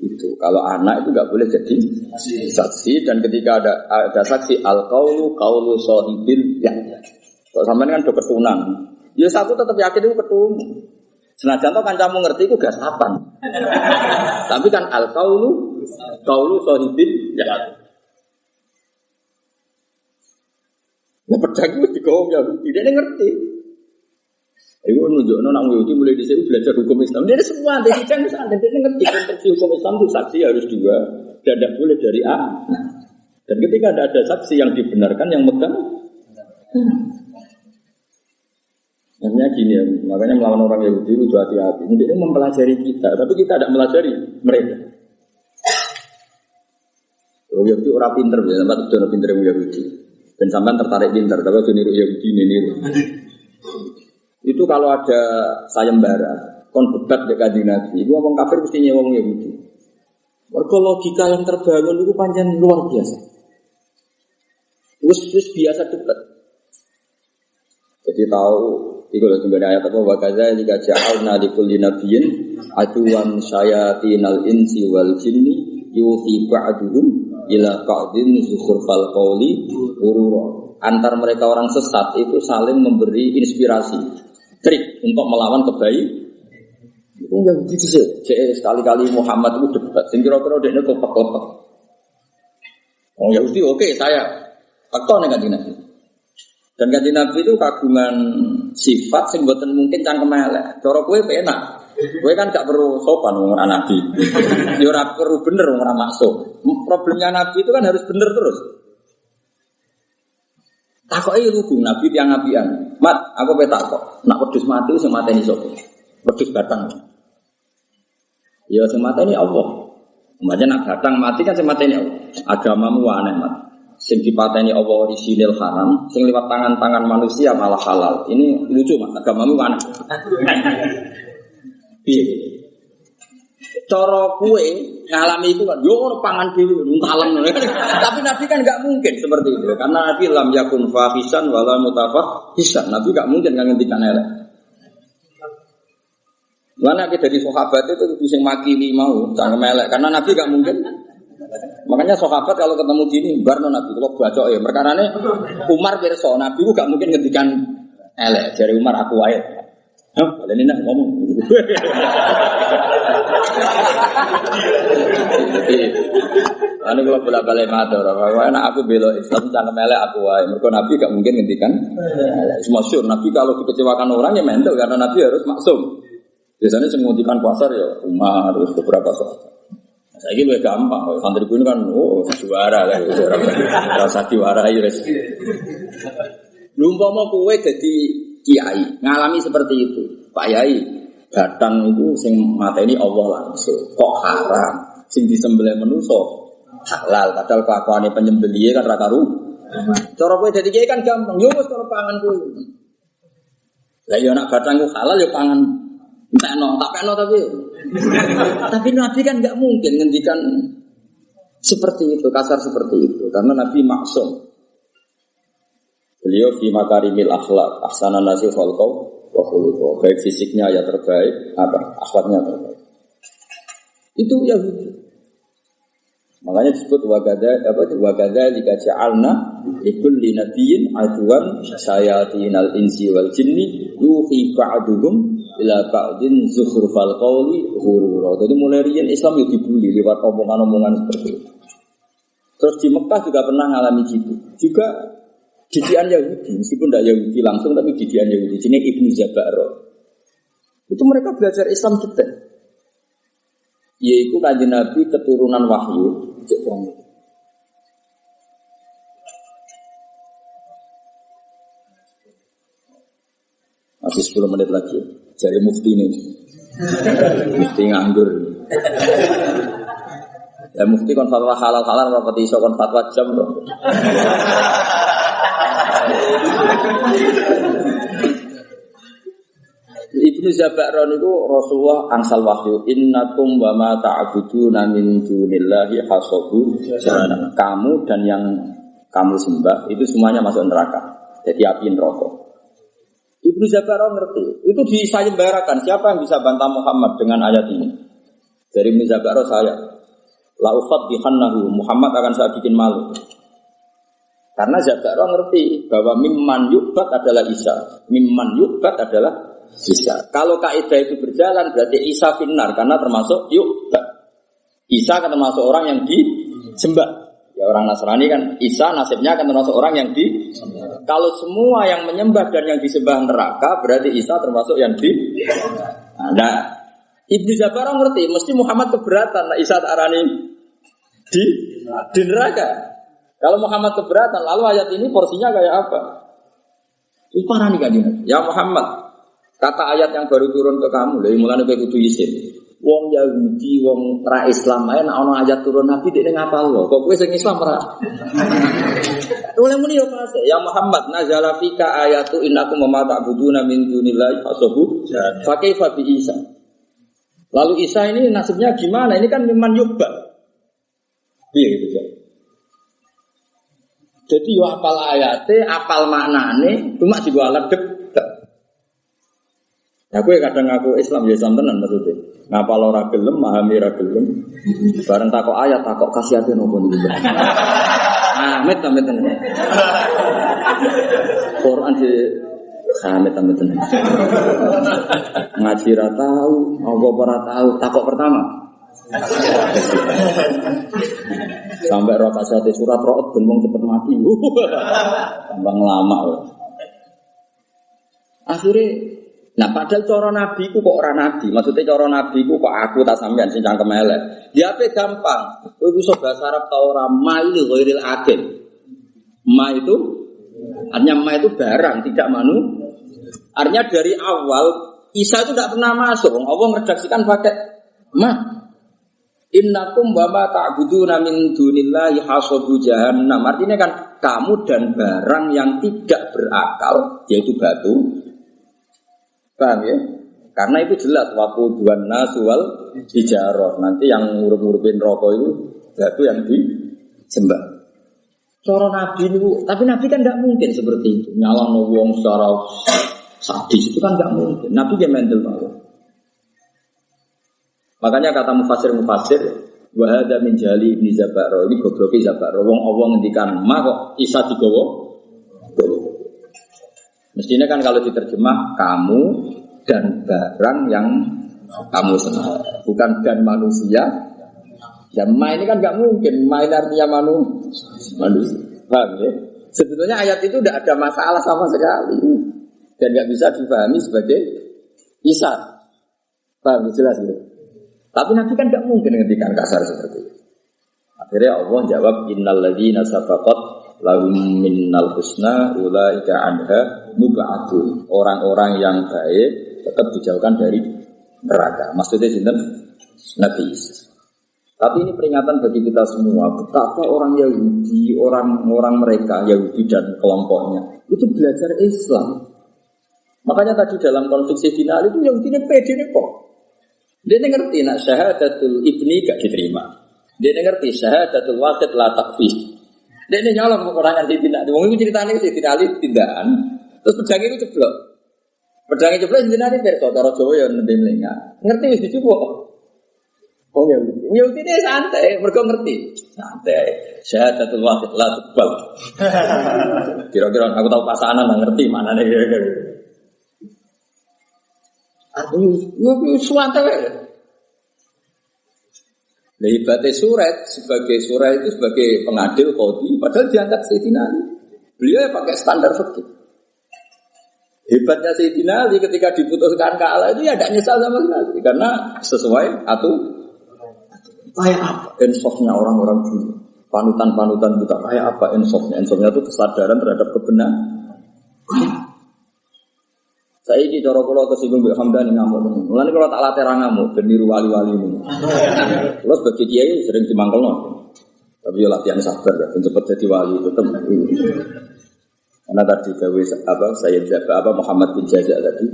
itu. Kalau anak itu nggak boleh jadi saksi dan ketika ada saksi al-qaulu qaulu sahibil ya. Kalau sampean kan do ketunan. Ya aku tetap yakin itu ketun. Senajan to kancamu ngerti iku gak sapan. Tapi kan al-qaulu qaulu sahibil ya. Nah pedang itu digawang ya, dia ngerti. Ayo nunjukno nang Yahudi mulai dhisik belajar hukum Islam. Dia semua dari sidang santai dia ngerti konstruksi hukum Islam itu saksi harus dua dan tidak boleh dari A. Dan ketika ada saksi yang dibenarkan yang megang. Makanya gini ya, makanya melawan orang Yahudi itu hati-hati. Ini mempelajari kita, tapi kita tidak melajari mereka. Orang Yahudi orang pinter, tempat itu orang pinter yang Yahudi. Dan sampai tertarik pinter, tapi itu niru Yahudi niru. Itu kalau ada sayembara, kon debat dengan Kanjeng Nabi, itu orang kafir mesti nyewong Yahudi. Mergo logika yang terbangun itu panjang luar biasa. Terus biasa debat. Jadi tahu, itu loh sebenarnya ayat apa? Wa kadzalika ja'alna likulli nabiyyin aduwan syayatinal insi wal jinni yuhi ba'duhum ila ba'din zukhrufal qawli ghurura. Antar mereka orang sesat itu saling memberi inspirasi. Trik untuk melawan kebaikan. Itu enggak begitu sih. Sekali-kali Muhammad itu debat. Sing kira-kira dekne kopek-kopek. Oh Yahudi oke, saya faktor nek Kanjeng Nabi. Dan Kanjeng Nabi itu kagungan sifat sing mboten mungkin cangkem elek. Cara kowe penak. Kowe kan gak perlu sopan wong ora nabi. Ya ora perlu bener wong ora maksud. Problemnya Nabi itu kan harus bener terus. Takoke lugu Nabi tiyang apian. Mat, aku petak kok. Nak wedhus mati sing mateni sapa? Wedhus batang. Ya sing mateni Allah. Umpamane nak batang mati kan sing mateni Allah. Agamamu aneh, Mat. Sing dipateni Allah orisinil haram, sing lewat tangan-tangan manusia malah halal. Ini lucu, Mat. Agamamu aneh. Piye? Cara kue ngalami itu kan, yo ono pangan dhewe nuntalem. Tapi Nabi kan enggak mungkin seperti itu. Karena Nabi lam yakun fahisan wala mutafahisan. Nabi enggak mungkin ngendikan elek. Mana kita dari sahabat itu sing makili mau cangkem elek karena Nabi enggak mungkin. Makanya sahabat kalau ketemu gini barno Nabi kalau bacok ya perkarane Umar pirsa Nabi ku enggak mungkin ngendikan elek. Jare Umar aku wae. Kalian ini nak ngomong. Ane kalau bolak-balik matur, karena aku bela Islam jangan melek aku wae. Mergo Nabi gak mungkin ngendikan. Masyhur Nabi kalau dikecewakan orang ya mental karena Nabi harus maksum. Biasanya sing ngendikan pasar ya Umar terus beberapa sahabat. Saiki luwih gampang, santri kuwi kan juara kan rasa diwarai wis. Lumpama kowe dadi kiai ngalami seperti itu, Pak Yai, batang itu sing mateni Allah langsung, kok haram, sing disembelih manusa halal, padahal kelakuane penyembelihe kan ra karu. Cara kowe dadi kiai kan gampang, yo wis cara pangan kowe. Lah yo nek batang ku halal yo pangan entekno, tak pekno tapi. Tapi Nabi kan enggak mungkin ngendikan seperti itu, kasar seperti itu, karena Nabi maksum. Beliau fi makarimil akhlak, ahsanan nasi khalqau wa khuluqau. Baik fisiknya ya terbaik, apa? Akhlaknya terbaik. Itu Yahudi. Makanya disebut wagada jika ja'alna likulli nabiyyin aduwan syayatinal insi wal jinni yuhi ba'duhum ila ba'din zukhrufal qawli ghurura. Jadi mulai riyen Islam itu dibully lewat omongan-omongan seperti itu. Terus di Mekah juga pernah ngalami gitu. Juga didikan Yahudi, meskipun tidak Yahudi langsung, tapi didikan Yahudi. Ini Ibnu Zabaro. Itu mereka belajar Islam detail. Yaitu kanjeng Nabi keturunan wahyu. Masih 10 menit lagi. Jari mufti ini. Mufti nganggur. Ya mufti kon fatwa halal-halal rapati iso kon fatwa jam loh. Ibnu Zab'ar itu Rasulullah angsal wahyu innakum wa ma ta'buduna min dunillahi hasabu jahannam. Kamu dan yang kamu sembah itu semuanya masuk neraka. Jadi api neraka. Ibnu Zab'ar ngerti. Itu disayembarakan. Siapa yang bisa bantah Muhammad dengan ayat ini? Dari Ibnu Zab'ar saya la ufaddihannahu, Muhammad akan saya bikin malu. Karena Zab'ar ngerti bahwa mimman yu'bad adalah Isa. Mimman yu'bad adalah Isa. Kalau kaidah itu berjalan berarti Isa finnar karena termasuk yu'bad. Isa kan termasuk orang yang disembah. Ya orang Nasrani kan Isa nasibnya kan termasuk orang yang disembah. Kalau semua yang menyembah dan yang disembah neraka berarti Isa termasuk yang Nah, Ibnu Zab'ar ngerti mesti Muhammad keberatan nah Isa tarani di neraka. Kalau Muhammad keberatan lalu ayat ini porsinya kayak apa? Itu parah nih kan ya Muhammad. Kata ayat yang baru turun ke kamu, dari mulai kowe kudu isin. Wong Yahudi, wong ra Islam ae nek ana ayat turun Nabi dekne ngapal lho. Kok kowe sing Islam ora? Oleh muni yo pas. Ya Muhammad, nazala fika ayatu innakum ma ta'buduna min dunillahi fasabu. Fa kaifa bi Isa? Lalu Isa ini nasibnya gimana? Ini kan mimman yubba. Piye gitu ya. Jadi yo apal ayate, apal maknane, cuma digo alat dek. Aku kadang ngaku Islam ya Islam tenan maksudnya. Ngapa ora gelem, memahami ra gelem. Bareng takok ayat, takok kasihate nopo niku. Amit tenan. Quran di amit tenan. Ngaji ra tahu, apa ora tahu, takok pertama. Sampai roh kasihate surat ro'at ben wong cepet mati. Tambang lama. Akhirnya nah padahal cara nabi ku kok ora nabi. Maksudnya cara nabi ku kok aku tak sampean sing cangkem elek. Ya ape gampang. Kowe iso bahasa Arab ta ora mail ghairil akil. Ma itu artinya ma itu barang tidak manu. Artinya dari awal Isa itu tidak pernah masuk. Allah meredaksikan pakai ma. Innakum wa ma ta'buduna min dunillahi hasabu jahannam. Artinya kan kamu dan barang yang tidak berakal yaitu batu. Paham ya? Karena itu jelas waktu duan nasual hijarah. Nanti yang ngurup-ngurupin rokok itu batu yang disembah. Cara Nabi itu, tapi Nabi kan tidak mungkin seperti itu. Nyalon wong secara sadis itu kan tidak mungkin. Nabi dia mental banget. Makanya kata mufasir wahada min jali ibni Zab'ar ini gobloki Zab'ar. Wong Allah ngendikan ma kok Isa digowo. Mestinya kan kalau diterjemah kamu dan barang yang kamu senang, bukan dan manusia. Ya ma ini kan nggak mungkin. Ma ini artinya manusia. Paham ya? Sebetulnya ayat itu tidak ada masalah sama sekali dan nggak bisa dipahami sebagai Isa. Paham jelas gitu. Tapi Nabi kan nggak mungkin ngendikan kasar seperti itu. Akhirnya Allah jawab innal ladzina sabaqat lahum minnal husna ulaika anha mub'adun. Orang-orang yang baik tetap dijauhkan dari neraka. Maksudnya sinten? Nabi Isa. Tapi ini peringatan bagi kita semua betapa orang Yahudi, orang-orang mereka Yahudi dan kelompoknya itu belajar Islam. Makanya tadi dalam konflik Sayyidina Ali itu Yahudi ini pede nih kok. Dia ngerti nak syahadatul ibni gak diterima. Dia ngerti syahadatul wahid la takfir. Dia ini nyolong kekurangan Sayyidina Ali. Wong itu ceritanya Sayyidina Ali tindakan. Terus pedang itu ceblok. Pedang itu ceblok Sayyidina Ali perso cara Jawa ya nembe mlengak. Ngerti wis dicuwuk. Oh ya. Ya ini santai, mergo ngerti. Santai. Syahadatul wahid la takfir. Kira-kira aku tahu pasangan ngerti manane kira-kira. Artinya suwante. Hebatnya surat itu sebagai pengadil qadhi, padahal diangkat Sayyidina Ali. Beliau pakai standar fikih. Hebatnya Sayyidina Ali ketika diputuskan kalah itu ya tidak nyesal sama sekali karena sesuai Kayak apa insofnya orang-orang dulu? Panutan-panutan kita kayak apa insofnya? Insofnya itu kesadaran terhadap kebenaran. Saya ini cara kalau tersinggung Mbak Hamdan ngamuk. Mulane kalau tak latih ra ngamuk ben niru wali-wali ini. Kalau sebagai kiai sering dimangkelno. Tapi ya latihan sabar ya, cepat jadi wali tetap. Karena tadi saya Muhammad bin Jazak tadi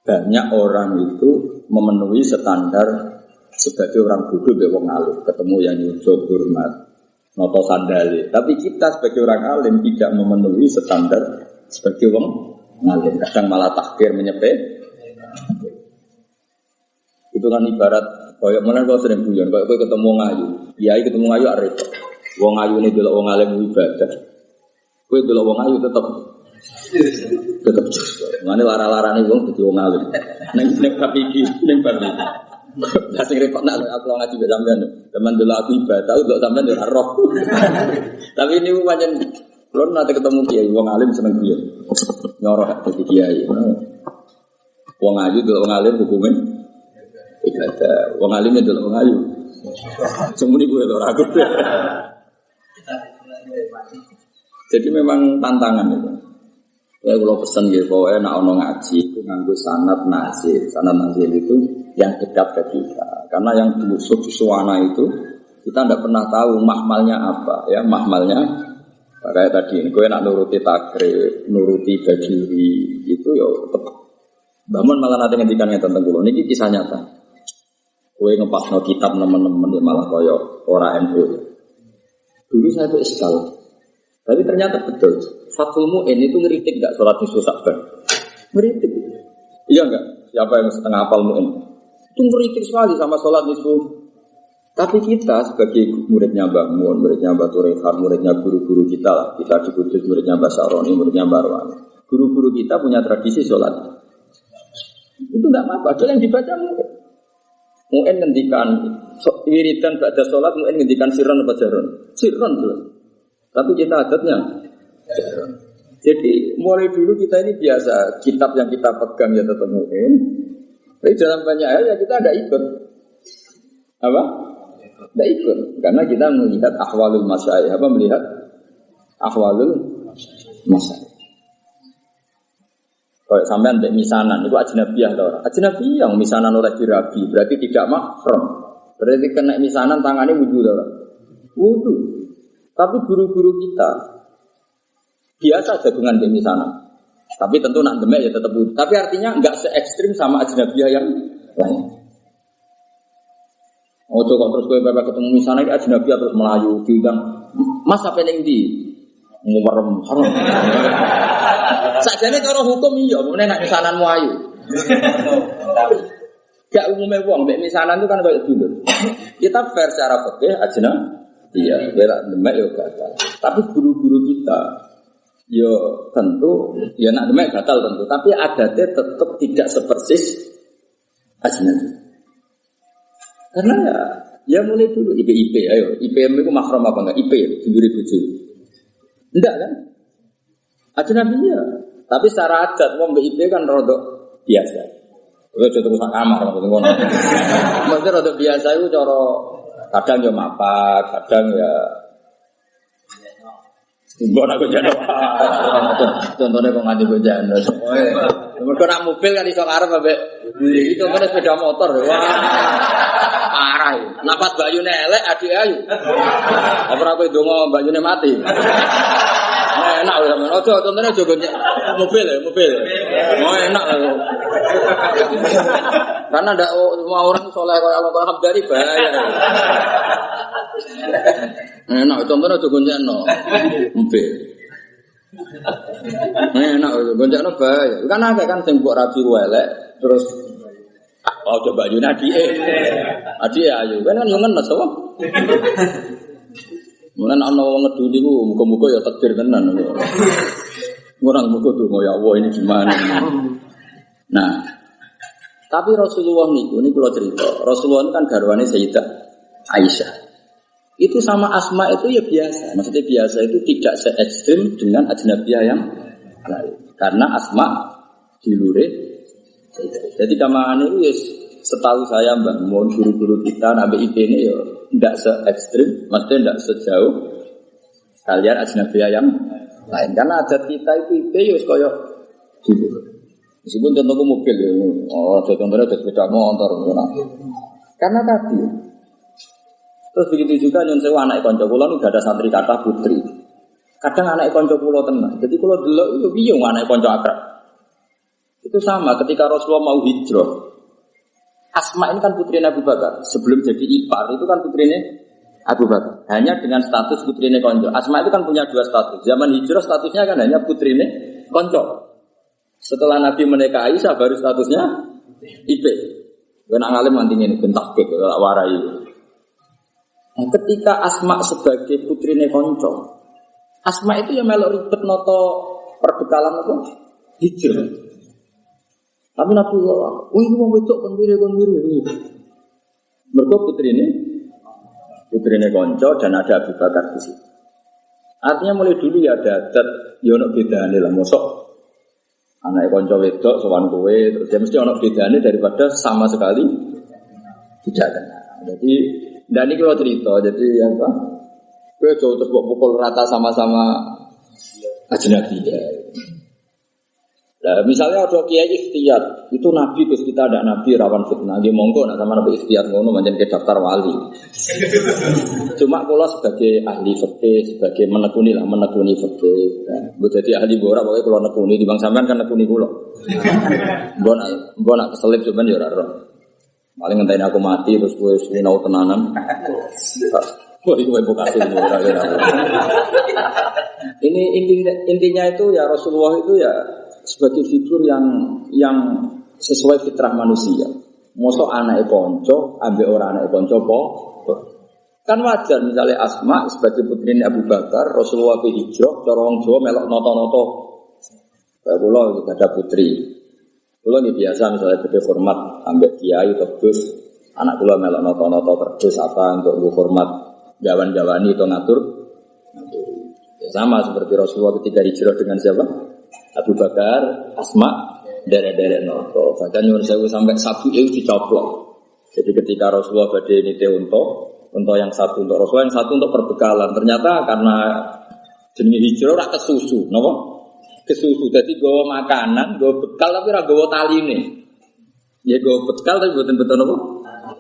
banyak orang itu memenuhi standar sebagai orang bodoh be wong alim, ketemu yang nyucuk hormat, noto sandali. Tapi kita sebagai orang alim tidak memenuhi standar sebagai wong alim, kadang malah takbir menyepet. Itu kan ibarat kayak mana kalau sering guyon, kayak ketemu ngayu, kiai ketemu ngayu arep. Wong ayu ini delok wong alim ibadah. Kowe delok wong ayu tetep ngene lara-larane wong dadi wong alim. Ning bab iki, ning bab iki. Lah sing repot nak aku ngaji mbek sampean. Teman delok aku ibadah, delok sampean yo roh. Tapi ini pancen kula nate ketemu kiai wong alim seneng guyon. Nyoroh dadi kiai. Wong ayu delok wong alim hukume ibadah. Wong alim delok wong ayu. Semuni gue lho ragu. Jadi memang tantangan itu. Ya kalau pesan gitu, pokoknya nak ono ngaji itu nganggo sanad nazil. Sanad nazil itu yang dekat ke kita. Karena yang dulu suwana itu kita tidak pernah tahu mahmalnya apa. Ya mahmalnya kayak tadi. Gue nak nuruti takrib, nuruti bajuri itu ya tetap. Bangun malah nanti ngendikannya tentang kulo. Ini kisah nyata. Gue ngepasno kitab teman-teman ya malah koyo ora NU. Dulu saya itu iskal. Tapi ternyata betul. Fathul Mu'in itu ngeritik enggak sholat nisfu Sa'ban? Ngeritik. Iya enggak? Siapa yang setengah hafal Mu'in? Itu ngeritik sekali sama sholat nisfu. Tapi kita sebagai muridnya Mbak Mun, muridnya Mbak Turekhar, muridnya guru-guru kita lah. Kita di Kudus, muridnya Mbak Saroni, muridnya Mbak Arwani. Guru-guru kita punya tradisi sholat. Itu enggak apa-apa. Ada yang dibaca Mu'in. Mu'in ngendikan wiridan ba'da sholat, Mu'in ngendikan sirron apa jaron? Sirron jelas. Tapi kita adatnya jaron. Jadi mulai dulu kita ini biasa kitab yang kita pegang ya tetap Mu'in. Tapi dalam banyak hal ya kita ada ikut. Apa? Tidak ikut. Karena kita melihat ahwalul masyayikh. Apa melihat ahwalul masyayikh. Kalau sampean mbek misanan itu ajnabiyah ta ora? Ajnabiyah misanan ora dirabi, berarti tidak mahram. Berarti kena misanan tangannya wudu ta ora? Wudu. Tapi guru-guru kita biasa jagungan mbek misanan. Tapi tentu nak demek ya tetap wudu. Tapi artinya enggak se ekstrim sama ajnabiyah yang lain. Ojo kok terus kowe pepe ketemu misanan iki ajnabiyah terus melayu diundang. Mas apa ning ndi? Ngumerem haram. Sakjane cara hukum iya, mene nek misananmu ayu. Gak umumnya wong mek misanan itu kan kayak dulu. Kita fair secara fikih ajna iya, bela demek yo gatal. Tapi guru-guru kita yo tentu ya nak demek gatal tentu, tapi adatnya tetap tidak sepersis ajna. Karena ya mulai dulu IP ayo, IPM itu mahram apa enggak? IP dulure bojo. Enggak kan? Ajnabiyya. Tapi secara adat wong BIP kan rodok biasa. Ora contoh sak kamar ngono. Maksudnya rodok biasa itu cara kadang ya mapak, kadang ya mbok nak jano. Contohnya kok nganti bojano. Mergo nak mobil kan iso ngarep ambek iki contohnya sepeda motor. Wah. Parah. Napas bayune elek adik ayu. Apa ora kowe ndonga bayune mati. Enak lho sampean. Ojo contohnya aja mobil. Oh enak lho. Karena ndak semua orang soleh kaya Allah Hamdani bahaya. Enak contohnya aja goncengno. Mobil. Enak lho goncengno bahaya. Kan akeh kan sing mbok rabi elek terus coba yun adike ayu kan yo ngenes apa. Mulane ana wong ngeduli ku muga-muga ya takdir tenan. Ora muga donga ya Allah ini gimana. Nah, tapi Rasulullah niku kula cerita, Rasulullah kan garwane Sayyidah Aisyah. Itu sama Asma itu ya biasa. Maksudnya biasa itu tidak se ekstrim dengan ajnabiyah yang lain. Karena Asma dilure. Jadi kamane itu setahu saya Mbak Mun guru-guru kita nabi IP ini ya tidak se ekstrim, maksudnya tidak sejauh kalian ajnabiyah yang lain. Karena adat kita itu IP ya kaya gitu. Meskipun contohku mobil ya, contohnya ada sepeda motor, karena tadi. Terus begitu juga nyun sewu anak konco kula nu ada santri kata putri. Kadang anak konco kula tenan. Jadi kula delok itu piye anak konco akrab. Itu sama ketika Rasulullah mau hijrah. Asma ini kan putrinya Abu Bakar. Sebelum jadi ipar itu kan putrinya Abu Bakar. Hanya dengan status putrinya konco. Asma itu kan punya dua status. Zaman hijrah statusnya kan hanya putrinya konco. Setelah Nabi menikah Aisyah baru statusnya IP. Kena ngalim nantinya ini bentak ke warai. Nah, ketika Asma sebagai putrinya konco, Asma itu yang melok ribet noto perbekalan apa? Hijrah. Tapi Nabi Allah, ini mau besok konwiri. Mereka putrinya konco dan ada Abu Bakar di situ. Artinya mulai dulu ya ada adat, ya ono bedane lah, mosok anak konco wedok sowan kowe, terus dia mesti ono bedane daripada sama sekali tidak kenal. Jadi dan ini kalau cerita, jadi yang apa? Gue jauh terus pukul rata sama-sama ajnabi ya. Nah, misalnya ada kiai ikhtiyat, itu nabi terus kita ada nabi rawan fitnah. Dia monggo nak sama nabi ikhtiyat ngono manjen ke daftar wali. Cuma kalau sebagai ahli fikih, sebagai menekuni fikih. Gue jadi ahli bora pokoknya kalau nekuni di bang sampean kan nekuni kula. Mbok nak keselip sampean ya ora roh. Paling ngenteni aku mati terus gue sinau tenanan. Wah itu evokasi ini intinya itu ya Rasulullah itu ya sebagai figur yang sesuai fitrah manusia. Mosok anake konco, ambek ora anake konco po. Kan wajar misalnya Asma sebagai putrinya Abu Bakar, Rasulullah ke hijrah, cara wong Jawa melok noto-noto. Kayak kula iki ada putri. Kula ini biasa misalnya gede hormat ambek kiai tegus, anak kula melok noto-noto kerdus apa untuk hormat jawan-jawani itu ngatur. Ya, sama seperti Rasulullah ketika hijrah dengan siapa? Abu Bakar, Asma, derek-derek noto. Bahkan nyuwun sewu sampai sabu itu dicoplok. Jadi ketika Rasulullah badhe nite untuk yang satu untuk Rasulullah, yang satu untuk perbekalan. Ternyata karena jenenge hijrah ora kesusu, napa? Kesusu, jadi gawa makanan, gawa bekal tapi ora gawa taline. Ya gawa bekal tapi betul-betul apa?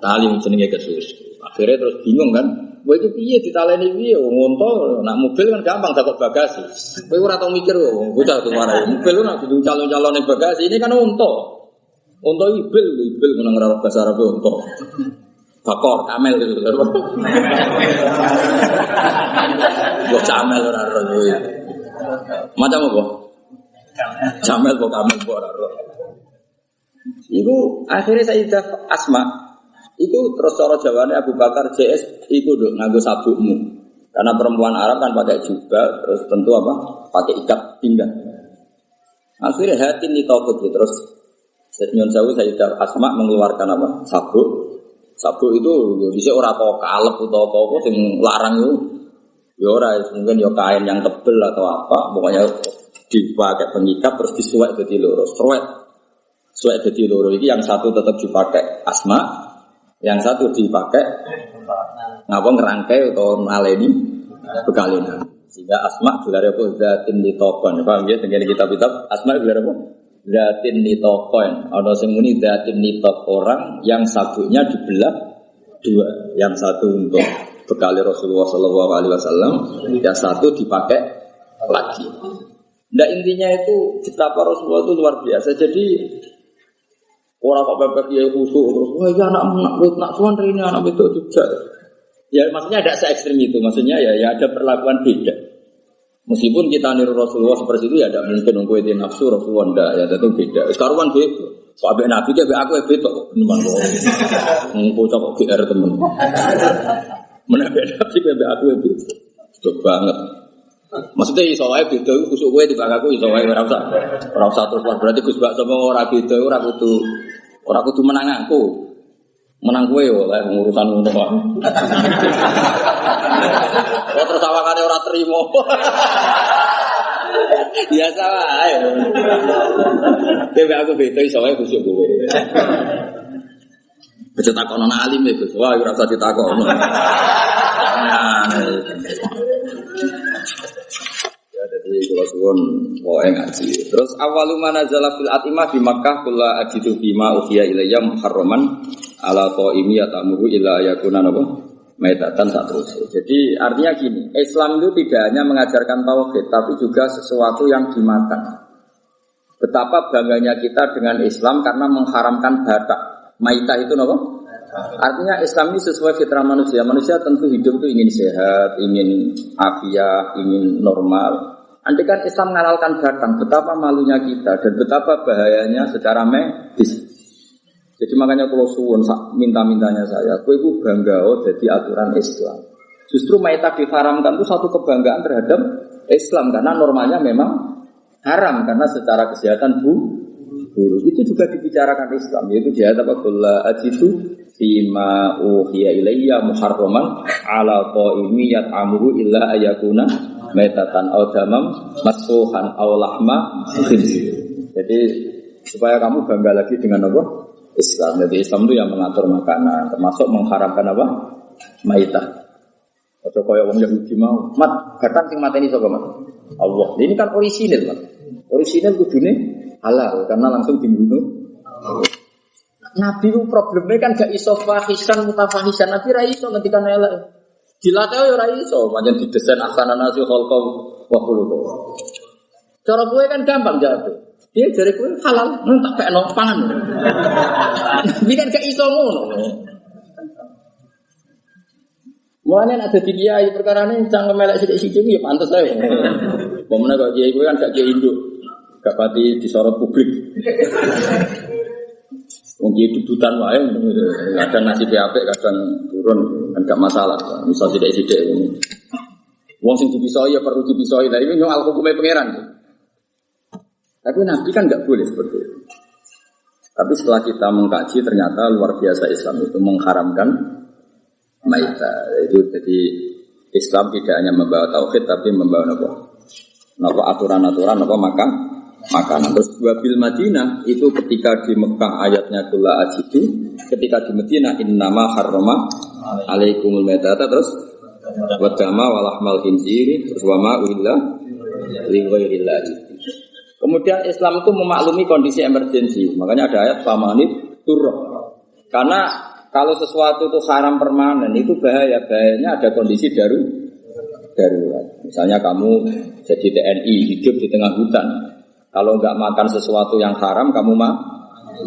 Tali jenenge kesusu. Akhirnya terus bingung kan, kowe iki piye ditaleni piye? Ngonto, nak mobil kan gampang dapat bagasi. Kowe ora tau mikir kok, bocah tuh marah. Mobil nak kudu calon-calon bagasi, ini kan unta. Unta ibil menang ora bahasa Arab unta. Bakor, kamel gitu. Gua camel ora ro. Macam apa? Camel kok kamel kok ora ro. Iku akhirnya Sayyidah Asma iku terus cara jawane Abu Bakar JS iku nduk nganggo sabukmu. Karena perempuan Arab kan pakai jubah terus tentu apa? Pakai ikat pinggang. Akhirnya hati ni takut terus Sayyidun Sawu Sayyidah Asma mengeluarkan apa? Sabuk. Sabuk itu bisa ora kok kalep atau apa sing larang itu. Ya ora mungkin ya kain yang tebel atau apa, pokoknya dipakai pengikat terus disuwek dadi loro. Suwek dadi loro iki yang satu tetap dipakai Asma, yang satu dipakai ngapa ngerangkai atau naleni bekalinan. Sehingga Asma gelar apa zatin litokon. Paham ya dengan kitab-kitab Asma gelar apa? Zatin litokon. Ada sing muni zatin litok orang yang sabuknya dibelah dua, yang satu untuk bekali Rasulullah SAW, yang satu dipakai lagi. Nah intinya itu betapa Rasulullah itu luar biasa. Jadi orang kok bebek ya khusyuk terus, wah ya anak suan ini anak itu juga. Ya maksudnya ada se-ekstrim itu, maksudnya ya ada perlakuan beda. Meskipun kita niru Rasulullah seperti itu ya tidak mungkin untuk itu nafsu Rasulullah tidak ya tentu beda. Sekarang kan beda. Soalnya Nabi dia aku beda teman kok. Bocah kok GR teman. Menabe Nabi dia aku beda. Betul banget. Maksudnya iso wae beda iku kusuk kowe timbang aku iso wae ora usah terus berarti Gus Bak sama ora beda ora kudu menang aku. Menang kowe oleh urusan ngono kok. Kok terus awakane ora trimo. Biasa wae. Dewe aku beda iso wae kusuk kowe. Baca takon ana alim itu. Wah, ora usah ditakon. Ya jadi kula suwun wae ngaji. Terus awalu manazala fil atimah di Makkah kula ajidu bima uhiya ilayya muharraman ala qaimi yatamuru ila yakuna napa maitatan tak terus. Jadi artinya gini, Islam itu tidak hanya mengajarkan tauhid tapi juga sesuatu yang dimakan. Betapa bangganya kita dengan Islam karena mengharamkan batak. Maitah itu napa? Artinya Islam ini sesuai fitrah manusia. Manusia tentu hidup itu ingin sehat, ingin afiah, ingin normal. Andai kan Islam mengalalkan batang, betapa malunya kita dan betapa bahayanya secara medis. Jadi makanya kalau suwun minta-mintanya saya, kowe iku bangga jadi aturan Islam. Justru maitah diharamkan itu satu kebanggaan terhadap Islam karena normalnya memang haram karena secara kesehatan buruk. Itu juga dibicarakan Islam, yaitu jihad apa qul ajidu fima uhiya ilayya muharraman ala qaimi yat'amuhu illa ayakuna maitatan aw damam masfuhan aw lahma khinzir. Jadi supaya kamu bangga lagi dengan apa? Islam. Jadi Islam itu yang mengatur makanan, termasuk mengharamkan apa? Maitah. Atau kaya wong Yahudi mau, mat, batang sing mateni sapa, Mat? Allah. Ini kan orisinil, Mat. Orisinil kudune halal karena langsung dibunuh. Nabi itu problemnya kan gak iso fahisan mutafahisan. Nabi ra iso ngendikan elek. Dilatih ora iso, pancen didesain asanan nasi khalqa wa khuluqa. Cara kowe kan gampang jatuh. Dia dari kowe halal, tak pekno pangan. Nabi kan gak iso ngono. Mulane ada di kiai perkarane cangkem elek sithik-sithik ya pantes ae. Pomene kok kiai kowe kan gak kiai induk. Gak pati disorot publik. Mungkin dudutan wae, kadang nasib apik, kadang turun, kan gak masalah. Misal sidik-sidik. Wong sing dipisoi ya perlu dipisoi. Lah ini nyoal hukumnya pangeran. Tapi Nabi kan gak boleh seperti itu. Tapi setelah kita mengkaji ternyata luar biasa Islam itu mengharamkan maitah. Itu jadi Islam tidak hanya membawa tauhid tapi membawa apa aturan-aturan apa makanan. Terus wabil Madinah itu ketika di Mekah ayatnya kula ajidu, ketika di Madinah innama harrama alaikumul maitata terus wadama walahmal khinziri terus wama uhilla li ghairillah. Kemudian Islam itu memaklumi kondisi emergensi. Makanya ada ayat famanit turroh. Karena kalau sesuatu itu haram permanen itu bahayanya ada kondisi darurat. Misalnya kamu jadi TNI hidup di tengah hutan. Kalau enggak makan sesuatu yang haram, kamu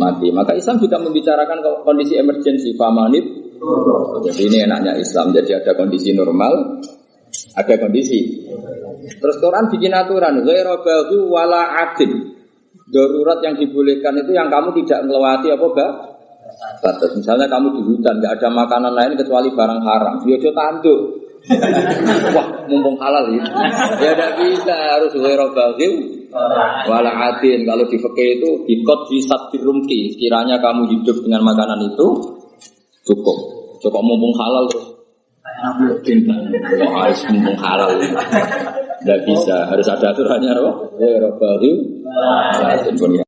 mati. Maka Islam juga membicarakan kondisi emergensi, famanit. Jadi ini enaknya Islam. Jadi ada kondisi normal, ada kondisi. Terus Quran bikin aturan, ghairu baghi wala adin. Darurat yang dibolehkan itu yang kamu tidak melewati apa batas. Misalnya kamu di hutan, enggak ada makanan lain kecuali barang haram. Yo tanduk. Wah, mumpung halal ya. Ya tidak bisa, harus ghairu baghi wala adin. Kalau di fikih itu bikot di sabdir rumki. Sekiranya kamu hidup dengan makanan itu cukup mumpung halal terus harus mumpung halal. Tidak bisa, harus ada aturannya. Ghairu baghi wala adin.